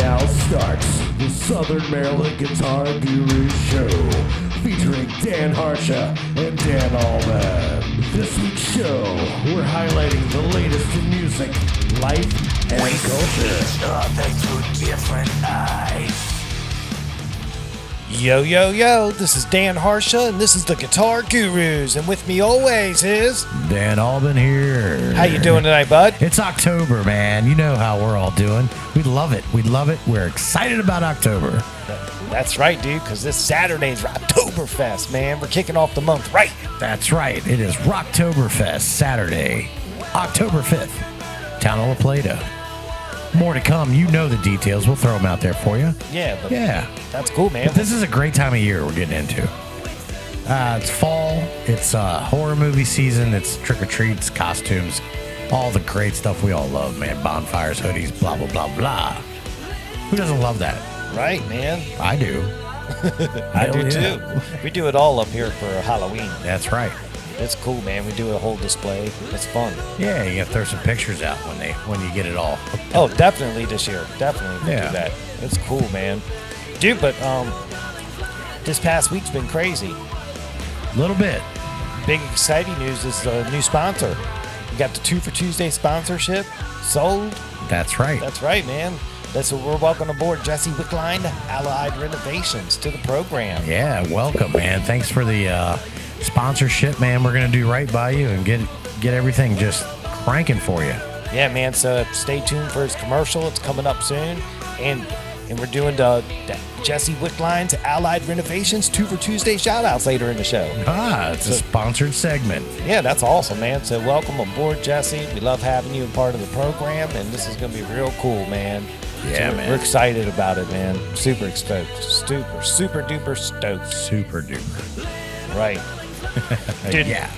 now starts the Southern Maryland Guitar Guru Show, featuring Dan Harsha and Dan Alban. This week's show, we're highlighting the latest in music, life, and culture. Through different eyes. Yo, yo, yo, this is Dan Harsha, and this is the Guitar Gurus, and with me always is... Dan Alban here. How you doing tonight, bud? It's October, man. You know how we're all doing. We love it. We love it. We're excited about October. That's right, dude, because this Saturday's Rocktoberfest, man. We're kicking off the month right. That's right. It is Rocktoberfest, Saturday, October 5th, Town Hall of Plata. More to come. You know the details. We'll throw them out there for you. Yeah, but Yeah. that's cool, man. But this is a great time of year we're getting into. It's fall. It's horror movie season. It's trick-or-treats, costumes, all the great stuff we all love, man. Bonfires, hoodies, blah, blah, blah, blah. Who doesn't love that? Right, man. I do. I do, Hell too. We do it all up here for Halloween. That's right. It's cool, man. We do a whole display. It's fun. Yeah, you gotta throw some pictures out when you get it all. Oh, definitely this year. Definitely we'll Yeah. do that. It's cool, man. Dude, but this past week's been crazy. A little bit. Big exciting news is a new sponsor. We got the 2 for Tuesday sponsorship sold. That's right. That's right, man. That's what we're welcome aboard Jesse Wickline, Allied Renovations, to the program. Yeah, welcome, man. Thanks for the sponsorship, man. We're gonna do right by you and get everything just cranking for you. Yeah, man. So stay tuned for his commercial. It's coming up soon, and we're doing the Jesse Wickline's Allied Renovations 2 for Tuesday shout-outs later in the show. It's a sponsored segment. Yeah, that's awesome, man. So welcome aboard, Jesse. We love having you a part of the program, and this is going to be real cool, man. Yeah, So man. We're excited about it, man. Super stoked. Super duper stoked. Super duper. Right. Dude, Yeah.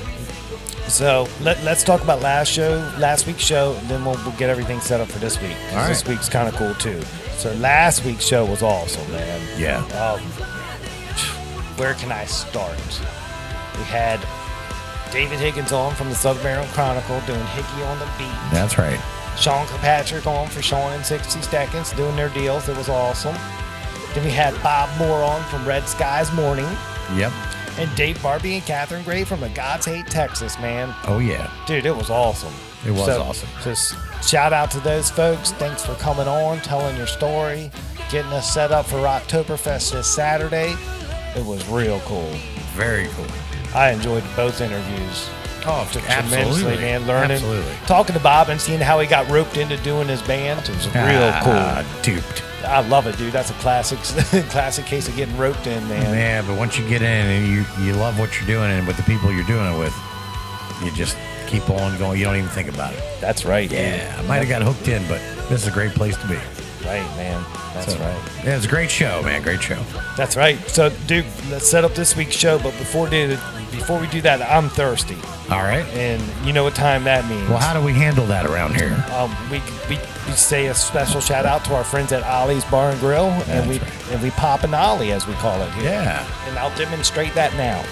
So let's talk about last week's show, and then we'll get everything set up for this week. 'Cause All right. This week's kind of cool, too. So last week's show was awesome, man. Yeah. Where can I start? We had David Higgins on from the Southern Maryland Chronicle doing Higgy on the beat. That's right. Sean Kirkpatrick on for Sean in 60 Seconds doing their deals. It was awesome. Then we had Bob Moore on from Red Skies Morning. Yep. And Dave Barbie and Catherine Gray from the God's Hate, Texas, man. Oh yeah. Dude, it was awesome. It was awesome. Just shout out to those folks. Thanks for coming on, telling your story, getting us set up for Rocktoberfest this Saturday. It was real cool. Very cool. I enjoyed both interviews. Oh, Tremendously, man. Learning, Absolutely. talking to Bob and seeing how he got roped into doing his band. It was real cool. Duped. I love it, dude. That's a classic case of getting roped in, man. Man, but once you get in and you love what you're doing and with the people you're doing it with, you just keep on going. You don't even think about it. That's right, dude. Yeah, I might have got hooked in, but this is a great place to be. Right, man. That's So, right. Yeah, it's a great show, man. Great show. That's right. So, dude, let's set up this week's show. But before we do that, I'm thirsty, All right. and you know what time that means. Well, how do we handle that around here? We say a special shout out to our friends at Ollie's Bar and Grill, and we pop an Ollie, as we call it here. Yeah. And I'll demonstrate that now.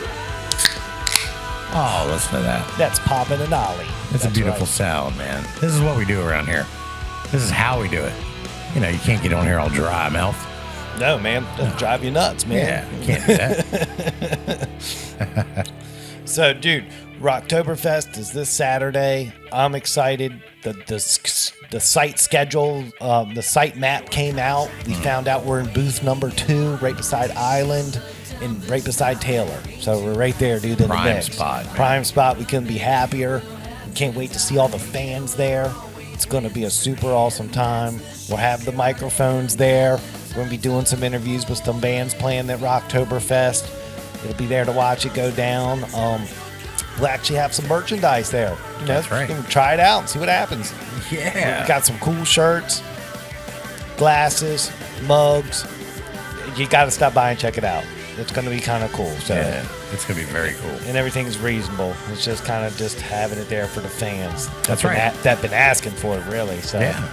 Oh, listen to that. That's popping an Ollie. It's a That's beautiful right. sound, man. This is what we do around here. This is how we do it. You know, you can't get on here all dry mouth. No, man, that'll drive you nuts, man. Yeah, you can't do that. So, dude, Rocktoberfest is this Saturday. I'm excited. The site schedule, the site map came out. We found out we're in booth number 2, right beside Island and right beside Taylor. So we're right there, dude, in Prime the mix. spot, man. Prime spot. We couldn't be happier. We can't wait to see all the fans there. It's going to be a super awesome time. We'll have the microphones there. We're going to be doing some interviews with some bands playing at Rocktoberfest. It'll be there to watch it go down. We'll actually have some merchandise there. You know, That's right. You can try it out and see what happens. Yeah. We've got some cool shirts, glasses, mugs. You got to stop by and check it out. It's going to be kind of cool. So. Yeah, it's going to be very cool. And everything's reasonable. It's just kind of just having it there for the fans. That's right. That been asking for it, really. So, Yeah.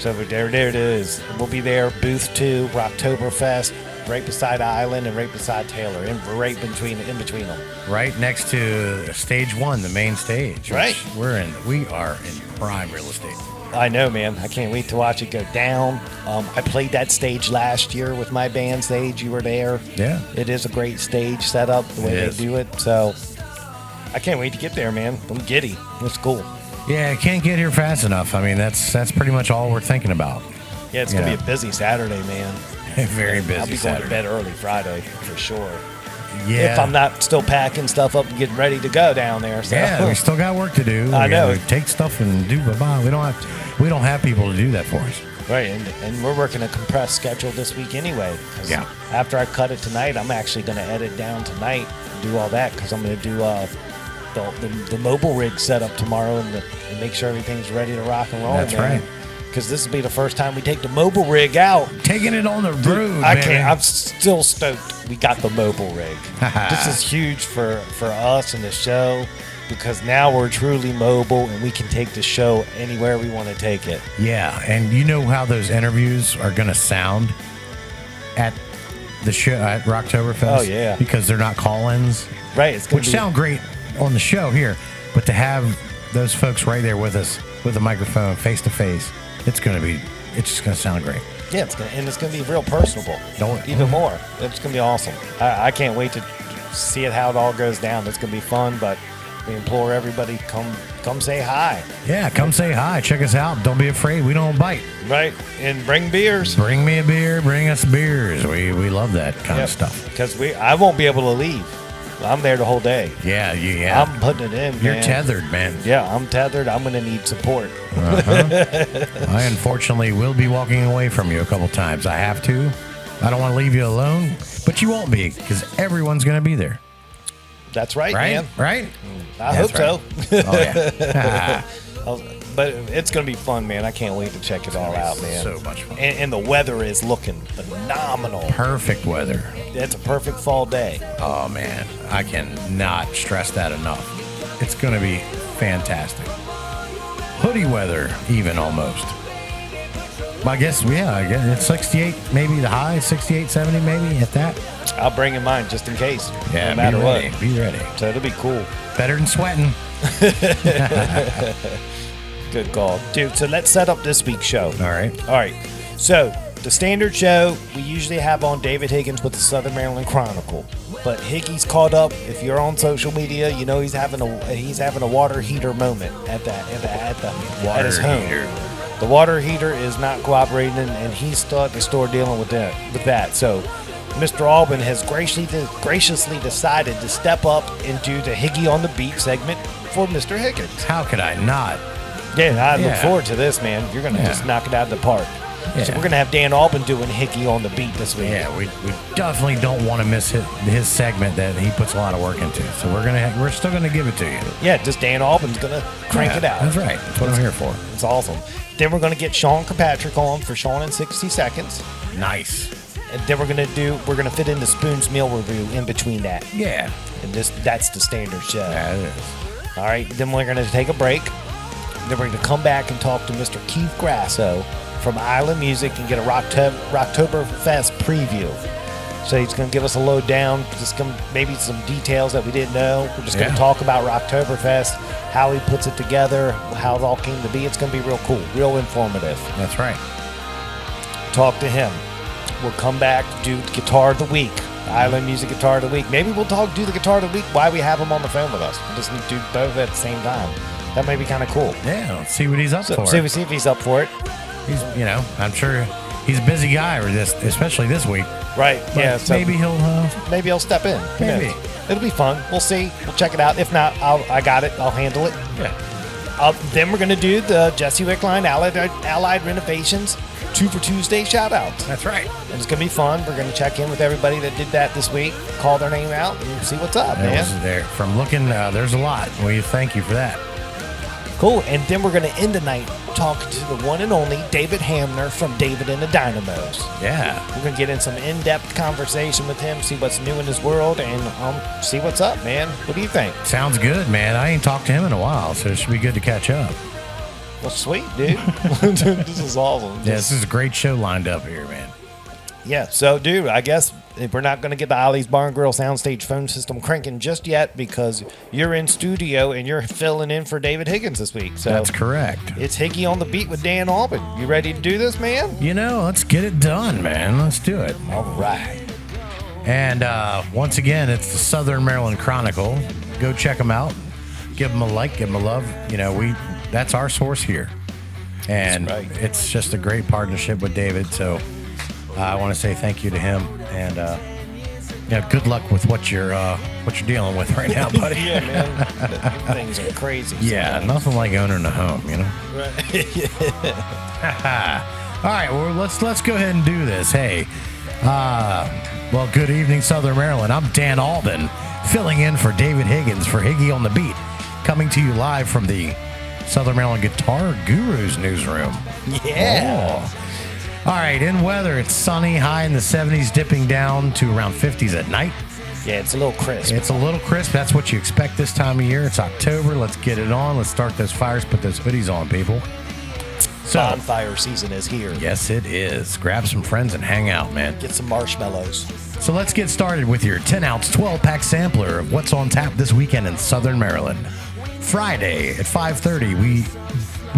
So there it is. We'll be there, booth 2, Rocktoberfest, right beside Island and right beside Taylor, and right in between them. Right next to stage 1, the main stage. which Right. We are in prime real estate. I know, man. I can't wait to watch it go down. I played that stage last year with my band stage. You were there. Yeah. It is a great stage setup, the way they do it. So I can't wait to get there, man. I'm giddy. It's cool. Yeah, I can't get here fast enough. I mean, that's pretty much all we're thinking about. Yeah, it's going to be a busy Saturday, man. Very busy I'll be going Saturday. to bed early Friday for sure. Yeah. If I'm not still packing stuff up and getting ready to go down there. So. Yeah, we still got work to do. I know. We take stuff and do bye-bye. We don't have people to do that for us. Right, and we're working a compressed schedule this week anyway. 'Cause Yeah. After I cut it tonight, I'm actually going to edit down tonight and do all that because I'm going to do the mobile rig setup tomorrow and make sure everything's ready to rock and roll. That's right. Because this will be the first time we take the mobile rig out. Taking it on the road, I man. can't. I'm still stoked we got the mobile rig. This is huge for us and the show because now we're truly mobile and we can take the show anywhere we want to take it. Yeah, and you know how those interviews are going to sound at the show at Rocktoberfest? Oh, yeah. Because they're not call-ins. Right. It's gonna Which be, sound great on the show here, but to have those folks right there with us with a microphone face-to-face, it's just going to sound great. Yeah, it's gonna be real personable. Don't- Even more. It's gonna be awesome. I can't wait to see it how it all goes down. It's gonna be fun, but we implore everybody come say hi. Yeah, come say hi. Check us out. Don't be afraid. We don't bite. Right, and bring beers. Bring me a beer. Bring us beers. We love that kind of stuff. Because I won't be able to leave. I'm there the whole day. Yeah, yeah. I'm putting it in. You're man. tethered, man. Yeah, I'm tethered. I'm gonna need support. I unfortunately will be walking away from you a couple times. I have to. I don't want to leave you alone, but you won't be because everyone's going to be there. That's right, Right? man. Right? I hope so. Oh, yeah. But it's gonna be fun, man. I can't wait to check it all out, man. so much fun. And the weather is looking phenomenal. Perfect weather. It's a perfect fall day. Oh, man. I cannot stress that enough. It's going to be fantastic. Hoodie weather, even almost. I guess it's 68, maybe the high, 68, 70, maybe at that. I'll bring in mine just in case. Yeah, no matter be ready. what. Be ready. So it'll be cool. Better than sweating. Good call. Dude, so let's set up this week's show. All right. All right. So the standard show, we usually have on David Higgins with the Southern Maryland Chronicle. But Higgy's caught up. If you're on social media, you know he's having a water heater moment at his home. heater. The water heater is not cooperating, and he's still at the store dealing with that. So Mr. Alban has graciously decided to step up and do the Higgy on the Beat segment for Mr. Higgins. How could I not? Yeah, I look Yeah. forward to this, man. You're going to just knock it out of the park. So Yeah. we're going to have Dan Alban doing Higgy on the Beat this week. Yeah, we definitely don't want to miss his segment that he puts a lot of work into. So we're still gonna give it to you. Yeah, just Dan Alban's going to crank it out. That's right. That's what I'm here for. It's awesome. Then we're going to get Sean Kirkpatrick on for Sean in 60 Seconds. Nice. And then we're going to fit in the Spoon's Meal Review in between that. Yeah. And that's the standard show. Yeah, it is. All right, then we're going to take a break. Then we're going to come back and talk to Mr. Keith Grasso from Island Music and get a Rocktoberfest preview. So he's going to give us a lowdown, maybe some details that we didn't know. We're just going Yeah. to talk about Rocktoberfest, how he puts it together, how it all came to be. It's going to be real cool, real informative. That's right. Talk to him. We'll come back, do Guitar of the Week, Island Music Guitar of the Week. Maybe we'll do the Guitar of the Week while we have him on the phone with us. We'll just do both at the same time. That may be kind of cool. Yeah, let's see what he's up for. See if he's up for it. He's, I'm sure he's a busy guy, especially this week. Right. But yeah. So maybe he'll step in. Who Maybe. knows? It'll be fun. We'll see. We'll check it out. If not, I got it. I'll handle it. Yeah. Then we're gonna do the Jesse Wickline Allied Renovations 2 for Tuesday shout outs. That's right. And it's gonna be fun. We're gonna check in with everybody that did that this week, call their name out, and see what's up, man. From looking, there's a lot. We thank you for that. Cool. And then we're gonna end the night talking to the one and only David Hamner from David and the Dynamos. Yeah. We're gonna get in some in-depth conversation with him, see what's new in his world, and see what's up, man. What do you think? Sounds good, man. I ain't talked to him in a while, so it should be good to catch up. Well, sweet, dude. This is awesome. Yeah, this is a great show lined up here, man. Yeah. So, dude, I guess we're not going to get the Ollie's Barn Grill soundstage phone system cranking just yet because you're in studio and you're filling in for David Higgins this week. So That's correct. It's Higgy on the beat with Dan Alban. You ready to do this, man? Let's get it done, man. Let's do it. All right. And once again, it's the Southern Maryland Chronicle. Go check them out. Give them a like, give them a love. That's our source here. And it's just a great partnership with David. So I want to say thank you to him. And good luck with what you're dealing with right now, buddy. Yeah, man. Things are crazy. Yeah, nothing like owning a home, Right. All right, well, let's go ahead and do this. Hey, good evening, Southern Maryland. I'm Dan Alban, filling in for David Higgins for Higgy on the Beat, coming to you live from the Southern Maryland Guitar Gurus newsroom. Yeah. Oh. All right, in weather, it's sunny, high in the 70s, dipping down to around 50s at night. Yeah, it's a little crisp. It's a little crisp. That's what you expect this time of year. It's October. Let's get it on. Let's start those fires, put those hoodies on, people. So, bonfire season is here. Yes, it is. Grab some friends and hang out, man. Get some marshmallows. So let's get started with your 10-ounce, 12-pack sampler of what's on tap this weekend in Southern Maryland. Friday at 5:30,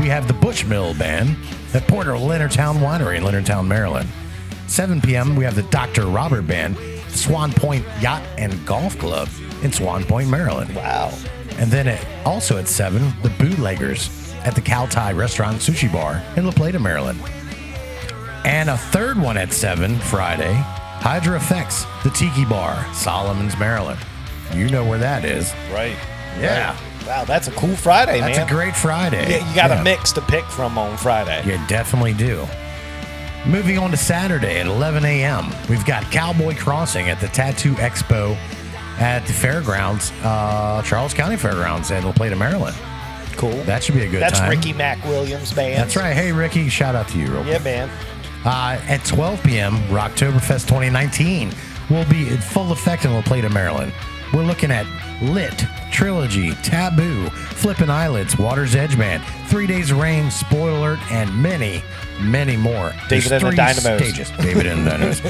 we have the Bushmill Band at Porter Leonardtown Winery in Leonardtown, Maryland. 7 p.m., we have the Dr. Robert Band, Swan Point Yacht and Golf Club in Swan Point, Maryland. Wow. And then also at 7, the Bootleggers at the Cow Thai Restaurant and Sushi Bar in La Plata, Maryland. And a third one at 7 Friday, Hydra Effects, the Tiki Bar, Solomons, Maryland. You know where that is. Right. Yeah. Right. Wow, that's a cool Friday, man. That's a great Friday. Yeah, you got a mix to pick from on Friday. You definitely do. Moving on to Saturday at 11 a.m., we've got Cowboy Crossing at the Tattoo Expo at the Fairgrounds, Charles County Fairgrounds in La Plata, Maryland. Cool. That should be a good time. That's Ricky Mac Williams' band. That's right. Hey, Ricky, shout out to you real quick. Yeah, man. At 12 p.m., Rocktoberfest 2019 will be in full effect in La Plata, Maryland. We're looking at Lit, Trilogy, Taboo, Flippin' Eyelids, Water's Edge Band, 3 Days of Rain, Spoiler Alert, and many, many more. David and the Dynamos. Stages. David and the Dynamos.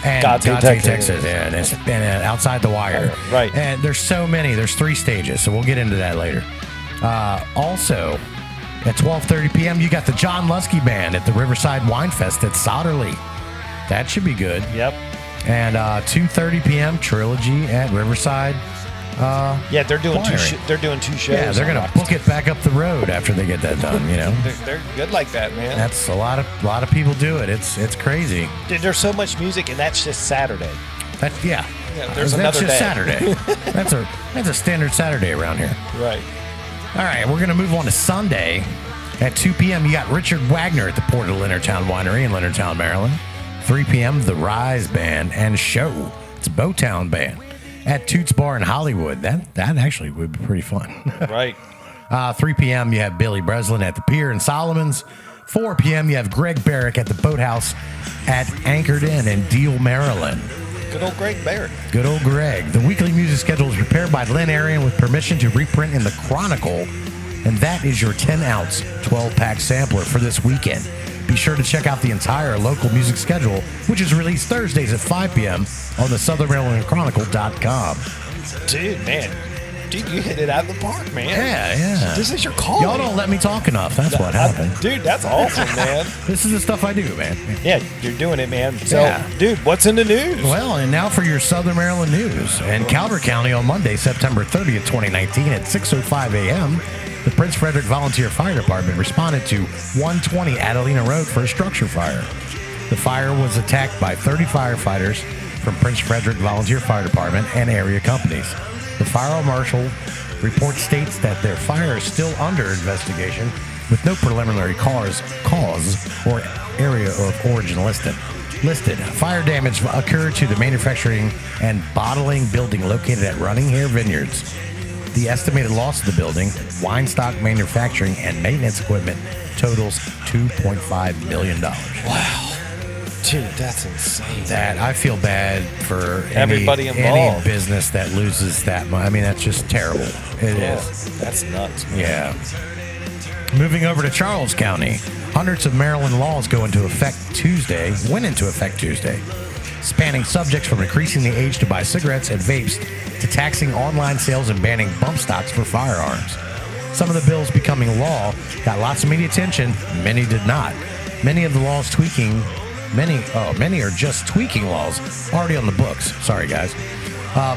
And God Save Texas. And it's been Outside the Wire. Right. And there's so many. There's 3 stages, so we'll get into that later. Also, at 12:30 p.m., you got the John Lusky Band at the Riverside Wine Fest at Solderly. That should be good. Yep. And 2:30 p.m. Trilogy at Riverside. Yeah, they're doing two shows. Yeah, they're gonna book it back up the road after they get that done. They're good like that, man. That's a lot of people do it. It's crazy. Dude, there's so much music, and that's just Saturday. Yeah, there's another just day. Saturday. that's a standard Saturday around here. Right. All right, we're gonna move on to Sunday at 2 p.m. You got Richard Wagner at the Port of Leonardtown Winery in Leonardtown, Maryland. 3 p.m. the Rise Band and Show. It's a Bowtown Band at Toots Bar in Hollywood. That actually would be pretty fun. Right. 3 p.m. you have Billy Breslin at the Pier in Solomons. 4 p.m. you have Greg Barrick at the Boathouse at Anchored Inn in Deal, Maryland. Good old Greg Barrick. Good old Greg. The weekly music schedule is prepared by Lynn Arian with permission to reprint in the Chronicle. And that is your 10-ounce, 12-pack sampler for this weekend. Be sure to check out the entire local music schedule, which is released Thursdays at 5 p.m. on the SouthernMarylandChronicle.com. Dude, you hit it out of the park, man. Yeah. This is your call. Y'all don't let me talk enough. That's what happened. Dude, that's awesome, man. This is the stuff I do, man. Yeah, you're doing it, man. So, Dude, what's in the news? Well, and now for your Southern Maryland news. In Calvert County on Monday, September 30th, 2019 at 6:05 a.m., the Prince Frederick Volunteer Fire Department responded to 120 Adelina Road for a structure fire. The fire was attacked by 30 firefighters from Prince Frederick Volunteer Fire Department and area companies. The fire marshal report states that their fire is still under investigation with no preliminary cause or area of origin listed. Fire damage occurred to the manufacturing and bottling building located at Running Hare Vineyards. The estimated loss of the building, wine stock manufacturing, and maintenance equipment totals $2.5 million. Wow. Dude, that's insane. I feel bad for everybody involved. Any business that loses that much. I mean, that's just terrible. It is. That's nuts, man. Yeah. Moving over to Charles County, hundreds of Maryland laws went into effect Tuesday. spanning subjects from increasing the age to buy cigarettes and vapes to taxing online sales and banning bump stocks for firearms. Some of the bills becoming law got lots of media attention, many did not. Many of the laws tweaking, many are just tweaking laws already on the books. Sorry, guys.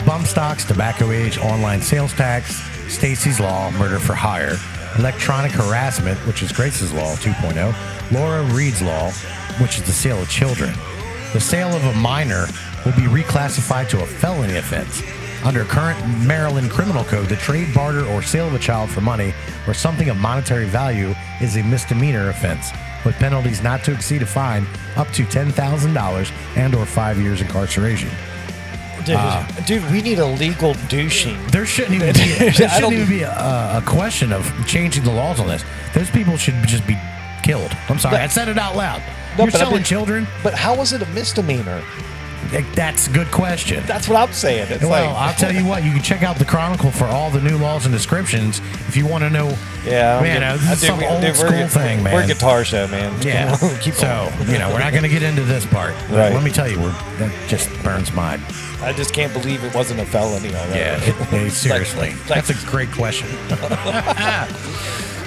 Bump stocks, tobacco age, online sales tax, Stacey's Law, murder for hire, electronic harassment, which is Grace's Law 2.0, Laura Reed's Law, which is the sale of children. The sale of a minor will be reclassified to a felony offense. Under current Maryland criminal code, the trade, barter, or sale of a child for money or something of monetary value is a misdemeanor offense, with penalties not to exceed a fine up to $10,000 and or 5 years incarceration. Dude, we need a legal douching. There shouldn't even be a question of changing the laws on this. Those people should just be killed. I'm sorry, I said it out loud. You're selling children. But how is it a misdemeanor? That's a good question. That's what I'm saying. It's I'll tell you what. You can check out the Chronicle for all the new laws and descriptions if you want to know. Yeah, man, this is some old school thing, man. We're guitar show, man. Yeah. So we're not going to get into this part. Right. Let me tell you, that just burns my. I just can't believe it wasn't a felony already. Yeah, seriously. That's a great question.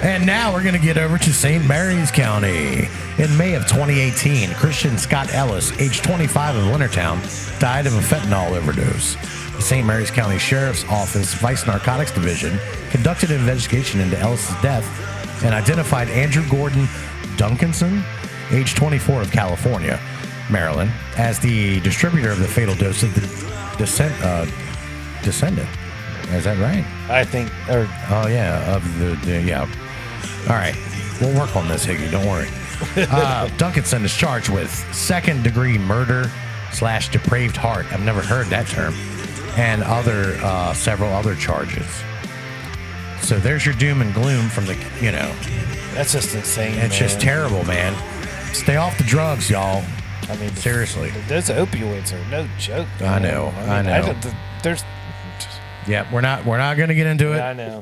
And now we're going to get over to St. Mary's County. In May of 2018, Christian Scott Ellis, age 25 of Leonardtown, died of a fentanyl overdose. The St. Mary's County Sheriff's Office Vice Narcotics Division conducted an investigation into Ellis' death and identified Andrew Gordon Duncanson, age 24 of California, Maryland, as the distributor of the fatal dose of the descendant. Is that right? I think. Yeah. All right. We'll work on this, Higgy. Don't worry. Duncanson is charged with second-degree murder / depraved heart. I've never heard that term. And several other charges. So there's your doom and gloom from the, That's just insane, It's just terrible, man. Stay off the drugs, y'all. I mean, seriously. Those opioids are no joke. I know. There's... Yeah, we're not going to get into it. I know.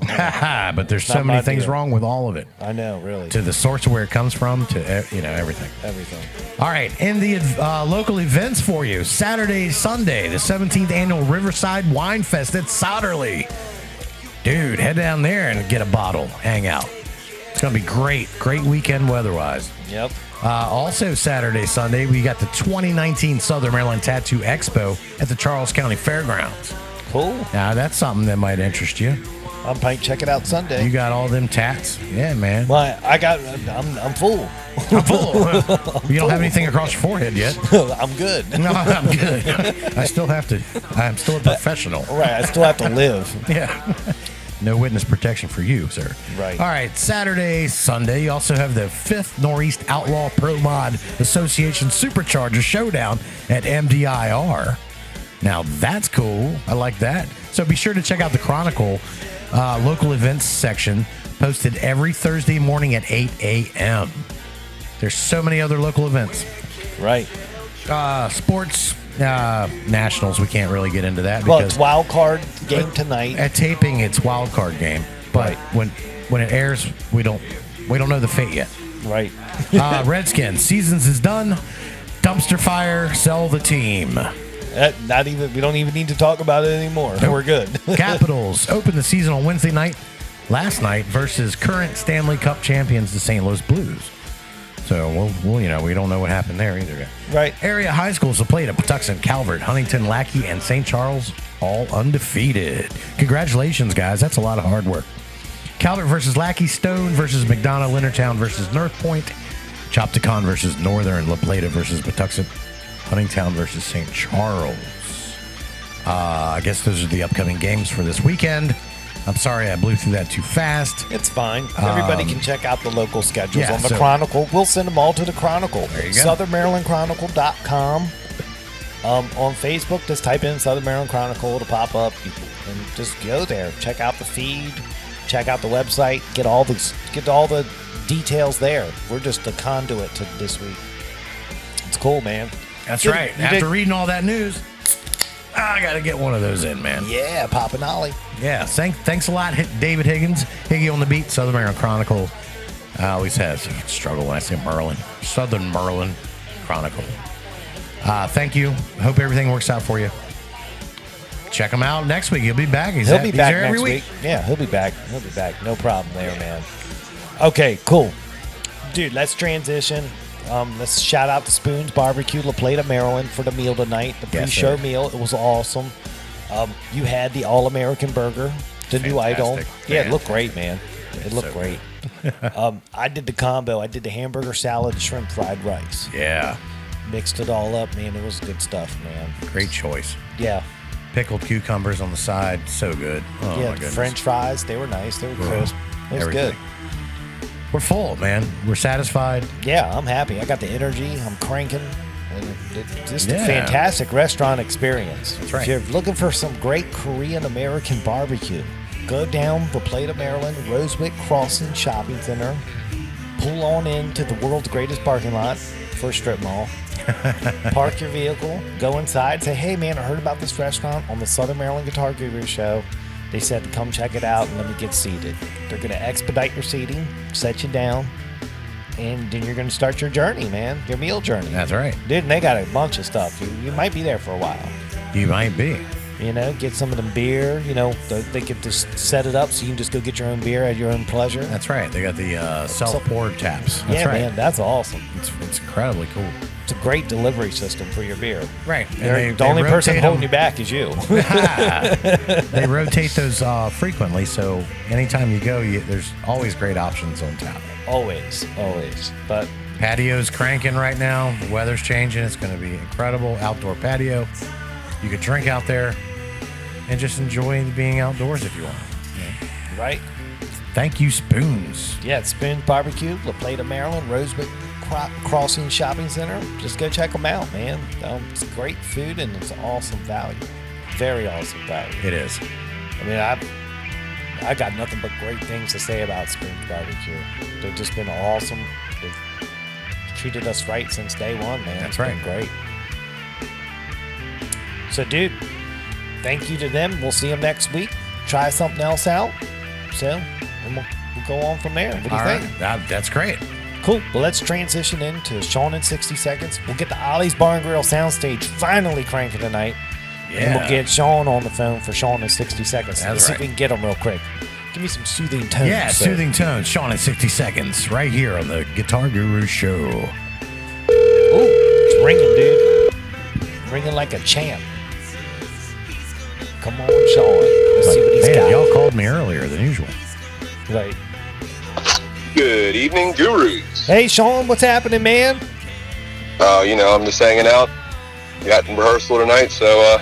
But there's so many things wrong with all of it. I know, really. To the source of where it comes from, to everything. Everything. All right, in the local events for you, Saturday, Sunday, the 17th annual Riverside Wine Fest at Souderly. Dude, head down there and get a bottle, hang out. It's going to be great weekend weather-wise. Yep. Also Saturday, Sunday, we got the 2019 Southern Maryland Tattoo Expo at the Charles County Fairgrounds. Cool. Now, that's something that might interest you. I might check it out Sunday. You got all them tats? Yeah, man. Well, I'm full. I'm full. You don't have anything across your forehead yet. I'm good. No, I'm good. I'm still a professional. Right, I still have to live. Yeah. No witness protection for you, sir. Right. All right, Saturday, Sunday, you also have the 5th Northeast Outlaw Pro Mod Association Supercharger Showdown at MDIR. Now, that's cool. I like that. So be sure to check out the Chronicle local events section, posted every Thursday morning at 8 a.m. There's so many other local events. Right. Sports, nationals, we can't really get into that. Well, it's wild card game tonight. At taping, it's wild card game. But when it airs, we don't know the fate yet. Right. Redskins, seasons is done. Dumpster fire, sell the team. We don't even need to talk about it anymore. Nope. We're good. Capitals opened the season on Wednesday night, last night, versus current Stanley Cup champions, the St. Louis Blues. So we don't know what happened there either. Right. Area high schools have played at Patuxent, Calvert, Huntington, Lackey, and St. Charles, all undefeated. Congratulations, guys. That's a lot of hard work. Calvert versus Lackey, Stone versus McDonough, Leonardtown versus North Point, Chopticon versus Northern, La Plata versus Patuxent, Huntingtown versus St. Charles. I guess those are the upcoming games for this weekend. I'm sorry I blew through that too fast. It's fine. Everybody can check out the local schedules on the Chronicle. We'll send them all to the Chronicle. There you go. SouthernMarylandChronicle.com. On Facebook, just type in Southern Maryland Chronicle. It'll pop up. And just go there. Check out the feed. Check out the website. Get all the details there. We're just a conduit to this week. It's cool, man. That's right. After reading all that news, I got to get one of those in, man. Yeah, Papa Nolly. Yeah, thanks a lot, David Higgins. Higgy on the beat, Southern Maryland Chronicle. I always have struggle when I say Merlin. Southern Maryland Chronicle. Thank you. Hope everything works out for you. Check him out next week. He'll be back. He'll be back next week. Yeah, he'll be back. He'll be back. No problem there, man. Okay, cool. Dude, let's transition. Let's shout out to Spoon's Barbecue, La Plata, Maryland, for the meal tonight. The pre-show meal. It was awesome. You had the All-American Burger, the new item. Yeah, it looked great, man. It looked great. I did the combo. I did the hamburger salad and shrimp fried rice. Yeah. Mixed it all up, man. It was good stuff, man. Great choice. Yeah. Pickled cucumbers on the side. So good. Oh, yeah, my goodness. French fries. They were nice. They were crisp. It was good. We're full, man. We're satisfied. Yeah, I'm happy. I got the energy. I'm cranking. And it's just a fantastic restaurant experience. That's right. If you're looking for some great Korean-American barbecue, go down to Plata, Maryland, Rosewick Crossing Shopping Center. Pull on into the world's greatest parking lot for a strip mall. Park your vehicle. Go inside. Say, hey, man, I heard about this restaurant on the Southern Maryland Guitar Guru show. They said to come check it out and let me get seated. They're going to expedite your seating, set you down, and then you're going to start your journey, man. Your meal journey. That's right. Dude, and they got a bunch of stuff. You might be there for a while. You might be. You know, get some of them beer. You know, they could just set it up so you can just go get your own beer at your own pleasure. That's right. They got the self-poured taps. That's yeah, right. man, that's awesome. It's incredibly cool. It's a great delivery system for your beer. Right. The only person holding you back is you. They rotate those frequently, so anytime you go, there's always great options on tap. Always. But patio's cranking right now. The weather's changing. It's going to be incredible. Outdoor patio. You could drink out there and just enjoy being outdoors if you want. Yeah. Right. Thank you, Spoons. Yeah, it's Spoon's Barbecue, La Plata, Maryland, Rosewick Crossing Shopping Center. Just go check them out, man. It's great food and it's awesome value. Very awesome value. It is. I mean, I got nothing but great things to say about Spoon's Barbecue. They've just been awesome. They've treated us right since day one, man. That's it's right. Been great. So, dude, thank you to them. We'll see them next week. Try something else out. So, and we'll go on from there. What do you think? That's great. Cool. Well, let's transition into Sean in 60 seconds. We'll get the Ollie's Bar and Grill soundstage finally cranking tonight. Yeah. And we'll get Sean on the phone for Sean in 60 seconds. That's Let's see if right. we can get him real quick. Give me some soothing tones. Yeah, soothing tones. Sean in 60 seconds. Right here on the Guitar Guru Show. Ooh, it's ringing, dude. Ringing like a champ. Come on, Sean. Let's see what he's got. Y'all called me earlier than usual. Right. Good evening, gurus. Hey, Sean, what's happening, man? I'm just hanging out. Got rehearsal tonight, so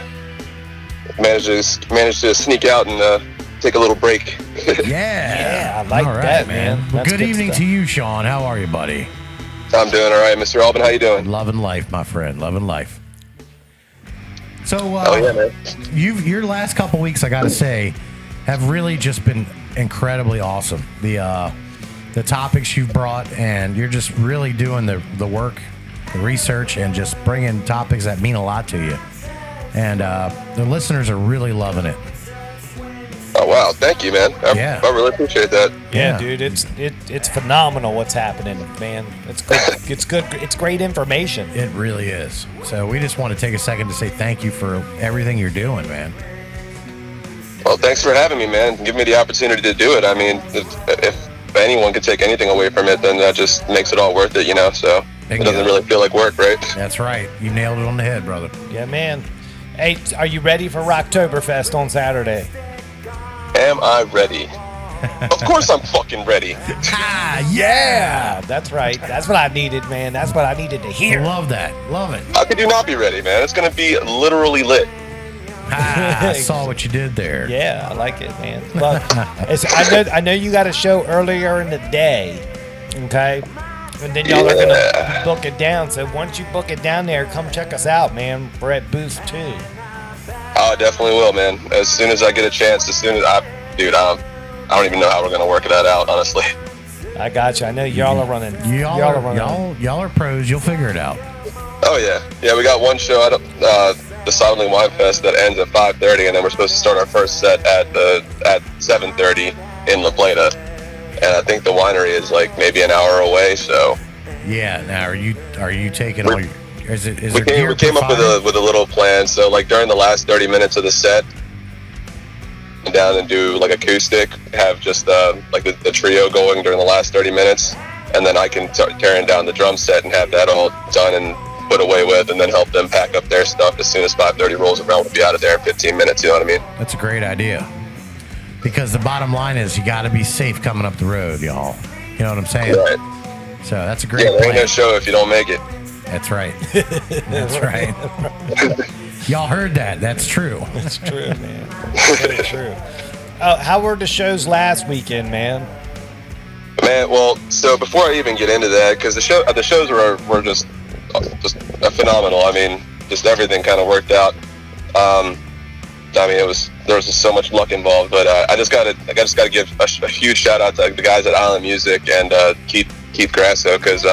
managed to sneak out and take a little break. Yeah, I like that, man. Well, That's good evening stuff. to you, Sean. How are you, buddy? I'm doing all right, Mr. Alban. How you doing? Loving life, my friend. Loving life. So, Oh yeah, man. your last couple weeks, I gotta say, have really just been incredibly awesome. The topics you've brought, and you're just really doing the work, the research, and just bringing topics that mean a lot to you. And the listeners are really loving it. Oh wow, thank you, man. Yeah. I really appreciate that. Yeah, dude, it's phenomenal what's happening, man. It's good. It's good. It's great information. It really is. So we just want to take a second to say thank you for everything you're doing, man. Well, thanks for having me, man. Give me the opportunity to do it. I mean, if anyone could take anything away from it, then that just makes it all worth it, you know? So Bingo. It doesn't really feel like work, right? That's right. You nailed it on the head, brother. Yeah, man. Hey, are you ready for Rocktoberfest on Saturday? Am I ready? Of course I'm fucking ready. Yeah, that's right. That's what I needed, man. That's what I needed to hear. Love that. Love it. How could you not be ready, man? It's going to be literally lit. I saw what you did there. Yeah, I like it, man. But I know you got a show earlier in the day, okay? And then y'all are gonna book it down. So once you book it down there, come check us out, man. We're at booth 2. Oh, I definitely will, man. As soon as I get a chance, I don't even know how we're gonna work that out, honestly. I got you. I know y'all are running. Y'all are pros. You'll figure it out. Oh yeah. We got one show at the Silently Wine Fest that ends at 5:30, and then we're supposed to start our first set at 7:30 in La Plata. And I think the winery is like maybe an hour away. So Yeah. Now, are you taking all Is we there gear we came up with a little plan. So like during the last 30 minutes of the set, down and do like acoustic, have just like the trio going during the last 30 minutes, and then I can start tearing down the drum set and have that all done and put away with, and then help them pack up their stuff as soon as 5:30 rolls around. We'll be out of there in 15 minutes. You know what I mean? That's a great idea. Because the bottom line is you got to be safe coming up the road, y'all. You know what I'm saying? Right. So that's a great there plan. ain't no show if you don't make it. That's right. That's right. Y'all heard that. That's true. That's true, man. Very true. How were the shows last weekend, man? Man, well, so before I even get into that, because the shows were just phenomenal. I mean, just everything kind of worked out. I mean, there was just so much luck involved. But I just gotta give a huge shout out to the guys at Island Music and Keith Grasso, because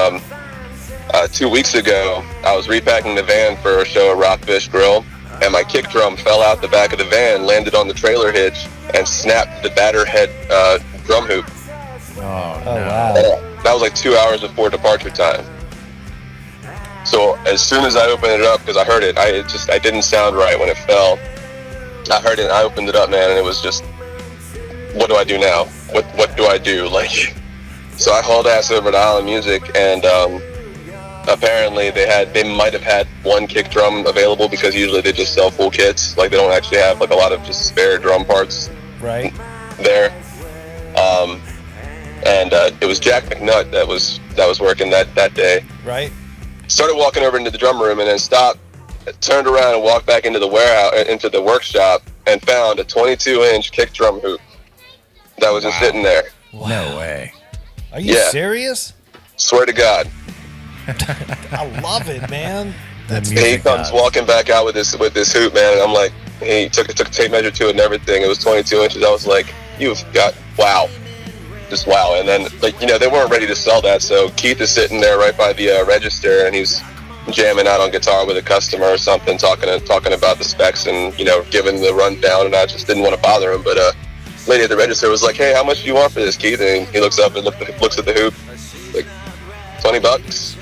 2 weeks ago I was repacking the van for a show at Rockfish Grill, and my kick drum fell out the back of the van, landed on the trailer hitch, and snapped the batter head drum hoop. Oh, no. Wow. That was like 2 hours before departure time. So as soon as I opened it up, because I heard it, I didn't sound right when it fell. I heard it and I opened it up, man, and it was just, what do I do now? What do I do? Like, so I hauled ass over to Island Music, and apparently they might have had one kick drum available, because usually they just sell full kits. Like, they don't actually have like a lot of just spare drum parts Right. there. And it was Jack McNutt that was working that day. Right. Started walking over into the drum room and then stopped, turned around and walked back into the warehouse, into the workshop, and found a 22-inch kick drum hoop that was just sitting there. Wow. No way. Are you Yeah. serious? Swear to God. I love it, man. He comes walking back out with this hoop, man, and I'm like, he took a tape measure to it and everything. It was 22 inches. I was like, you've got, wow. Just wow. And then, like, you know, they weren't ready to sell that, so Keith is sitting there right by the register, and he's jamming out on guitar with a customer or something, talking about the specs and, you know, giving the rundown, and I just didn't want to bother him. But lady at the register was like, hey, how much do you want for this, Keith? And he looks up and looks at the hoop, like, $20.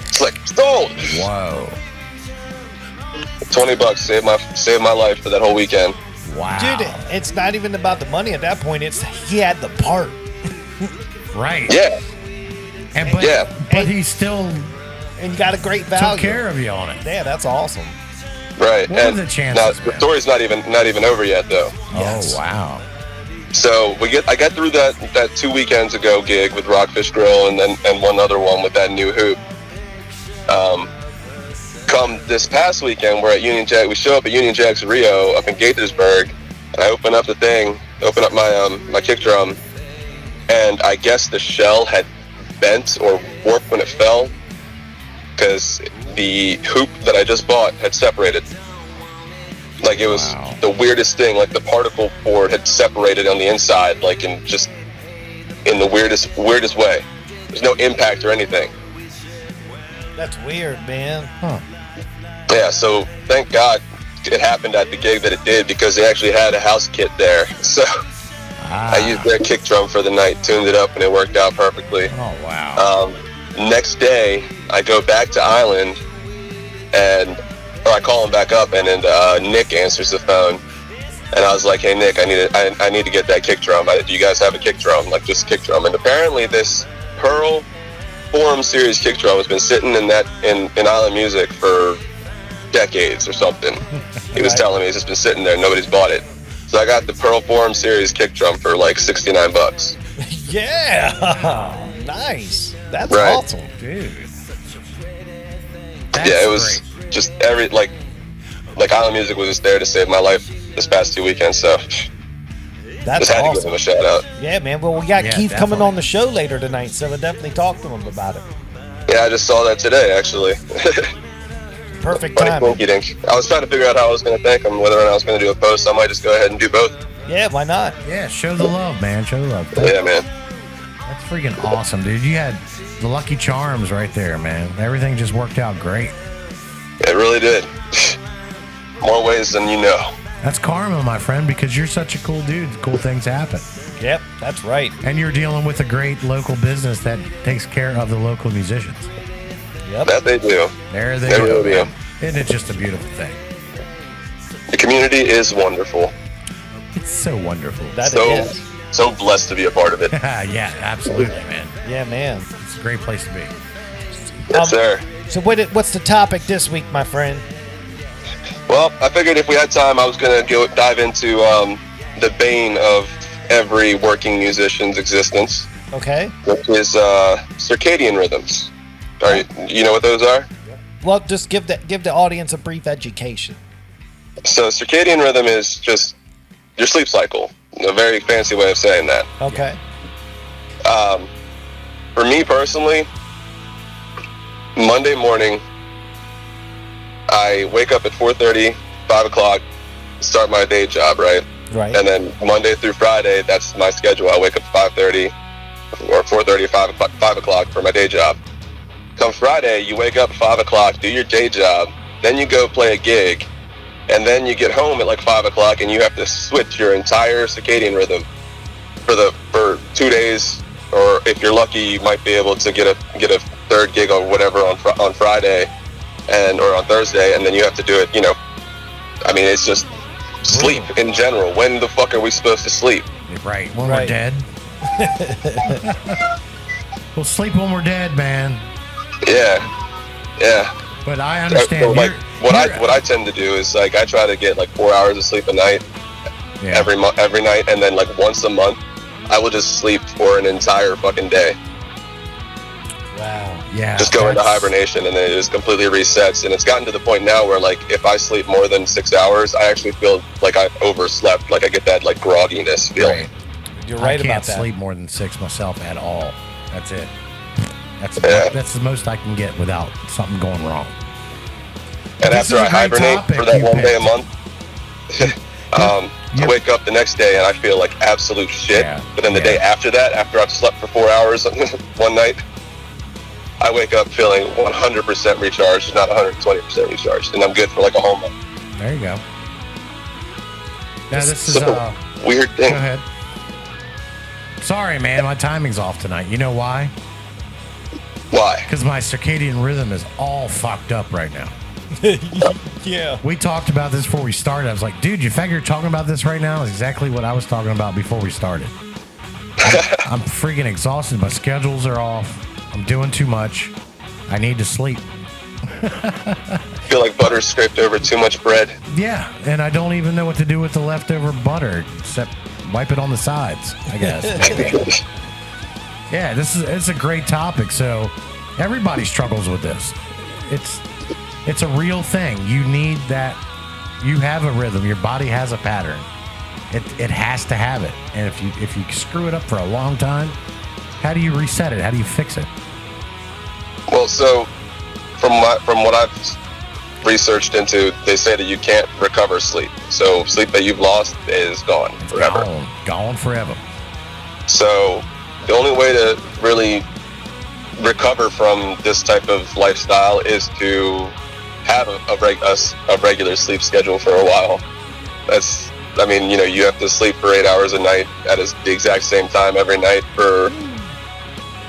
It's like, sold. Whoa. $20 saved my life for that whole weekend. Wow. Dude, it's not even about the money at that point. It's he had the part. Right. Yeah. But he still And got a great value. took care of you on it. Yeah, that's awesome. Right. What and are the chances, now, the man? story's not even over yet, though. Yes. Oh, wow. So I got through that 2 weekends ago gig with Rockfish Grill, and one other one with that new hoop. Come this past weekend, we're at Union Jack. We show up at Union Jack's Rio up in Gaithersburg, and I open up my kick drum, and I guess the shell had bent or warped when it fell, because the hoop that I just bought had separated. Like, it was the weirdest thing. Like, the particle board had separated on the inside, like in the weirdest way. There's no impact or anything. That's weird, man. Huh. Yeah, so thank God it happened at the gig that it did, because they actually had a house kit there. So I used their kick drum for the night, tuned it up, and it worked out perfectly. Oh, wow. Next day, I go back to Island, or I call him back up, and Nick answers the phone, and I was like, "Hey Nick, I need to get that kick drum. Do you guys have a kick drum? Like, just a kick drum?" And apparently this Pearl Forum Series kick drum has been sitting in Island Music for decades or something. He was telling me it's just been sitting there, nobody's bought it. So I got the Pearl Forum Series kick drum for like $69. Yeah. Nice. That's Right. awesome. Dude. Yeah, it was just like Island Music was just there to save my life this past 2 weekends, so That's just had to give awesome. them a shout out. Yeah, man. Well, we got Yeah, Keith coming definitely. on the show later tonight, so we'll definitely talk to him about it. Yeah, I just saw that today, actually. Perfect Funny timing. coinky dink. I was trying to figure out how I was going to thank him, whether or not I was going to do a post. I might just go ahead and do both. Yeah, why not? Yeah, show the love, man. Show the love. Yeah, man. That's freaking awesome, dude. You had the lucky charms right there, man. Everything just worked out great. It really did. More ways than you know. That's karma, my friend, because you're such a cool dude. Cool things happen. Yep, that's right. And you're dealing with a great local business that takes care of the local musicians. Yep. That they do. There they They go, really man. do. Isn't it just a beautiful thing? The community is wonderful. It's so wonderful. That So is. so blessed to be a part of it. Yeah, absolutely, man. Yeah, man. It's a great place to be. Yes, sir. So what's the topic this week, my friend? Well, I figured if we had time, I was gonna dive into the bane of every working musician's existence, Okay. which is circadian rhythms. You know what those are? Well, just give the audience a brief education. So circadian rhythm is just your sleep cycle. A very fancy way of saying that. Okay. For me personally, Monday morning, I wake up at 4:30, 5 o'clock, start my day job, right? Right. And then Monday through Friday, that's my schedule. I wake up at 5:30 or 4:30 or 5 o'clock for my day job. Come Friday, you wake up at 5 o'clock, do your day job, then you go play a gig, and then you get home at like 5 o'clock and you have to switch your entire circadian rhythm for 2 days, or if you're lucky, you might be able to get a third gig or whatever on Friday or on Thursday, and then you have to do it, I mean, it's just sleep in general. When the fuck are we supposed to sleep? Right. When Right. we're dead. We'll sleep when we're dead, man. Yeah. But I understand. So, like, You're- what I tend to do is like I try to get like 4 hours of sleep a night yeah. every night, and then like once a month I will just sleep for an entire fucking day. Wow. Yeah. Just go into that's- hibernation, and then it just completely resets. And it's gotten to the point now where like if I sleep more than 6 hours, I actually feel like I overslept. Like I get that like grogginess feeling. Right. You're right I can't about that. sleep more than 6 myself at all. That's it. Yeah. That's the most I can get without something going wrong. And This after is I a great hibernate topic for that you one day a picked. month, I wake up the next day and I feel like absolute shit. Yeah, But then the day after that, after I've slept for 4 hours one night, I wake up feeling 100% recharged, not 120% recharged, and I'm good for like a whole month. There you go. Now this is Such a weird go thing. ahead. Sorry, man, my timing's off tonight. You know why? Why? Because my circadian rhythm is all fucked up right now. Yeah. We talked about this before we started. I was like, dude, you figure you're talking about this right now? Is exactly what I was talking about before we started. I'm freaking exhausted. My schedules are off. I'm doing too much. I need to sleep. I feel like butter scraped over too much bread. Yeah, and I don't even know what to do with the leftover butter except wipe it on the sides, I guess. Yeah, it's a great topic. So everybody struggles with this. It's a real thing. You need that. You have a rhythm. Your body has a pattern. It has to have it. And if you screw it up for a long time, how do you reset it? How do you fix it? Well, so from what I've researched into, they say that you can't recover sleep. So sleep that you've lost is gone forever. Gone forever. So the only way to really recover from this type of lifestyle is to have a regular sleep schedule for a while. You have to sleep for 8 hours a night at the exact same time every night for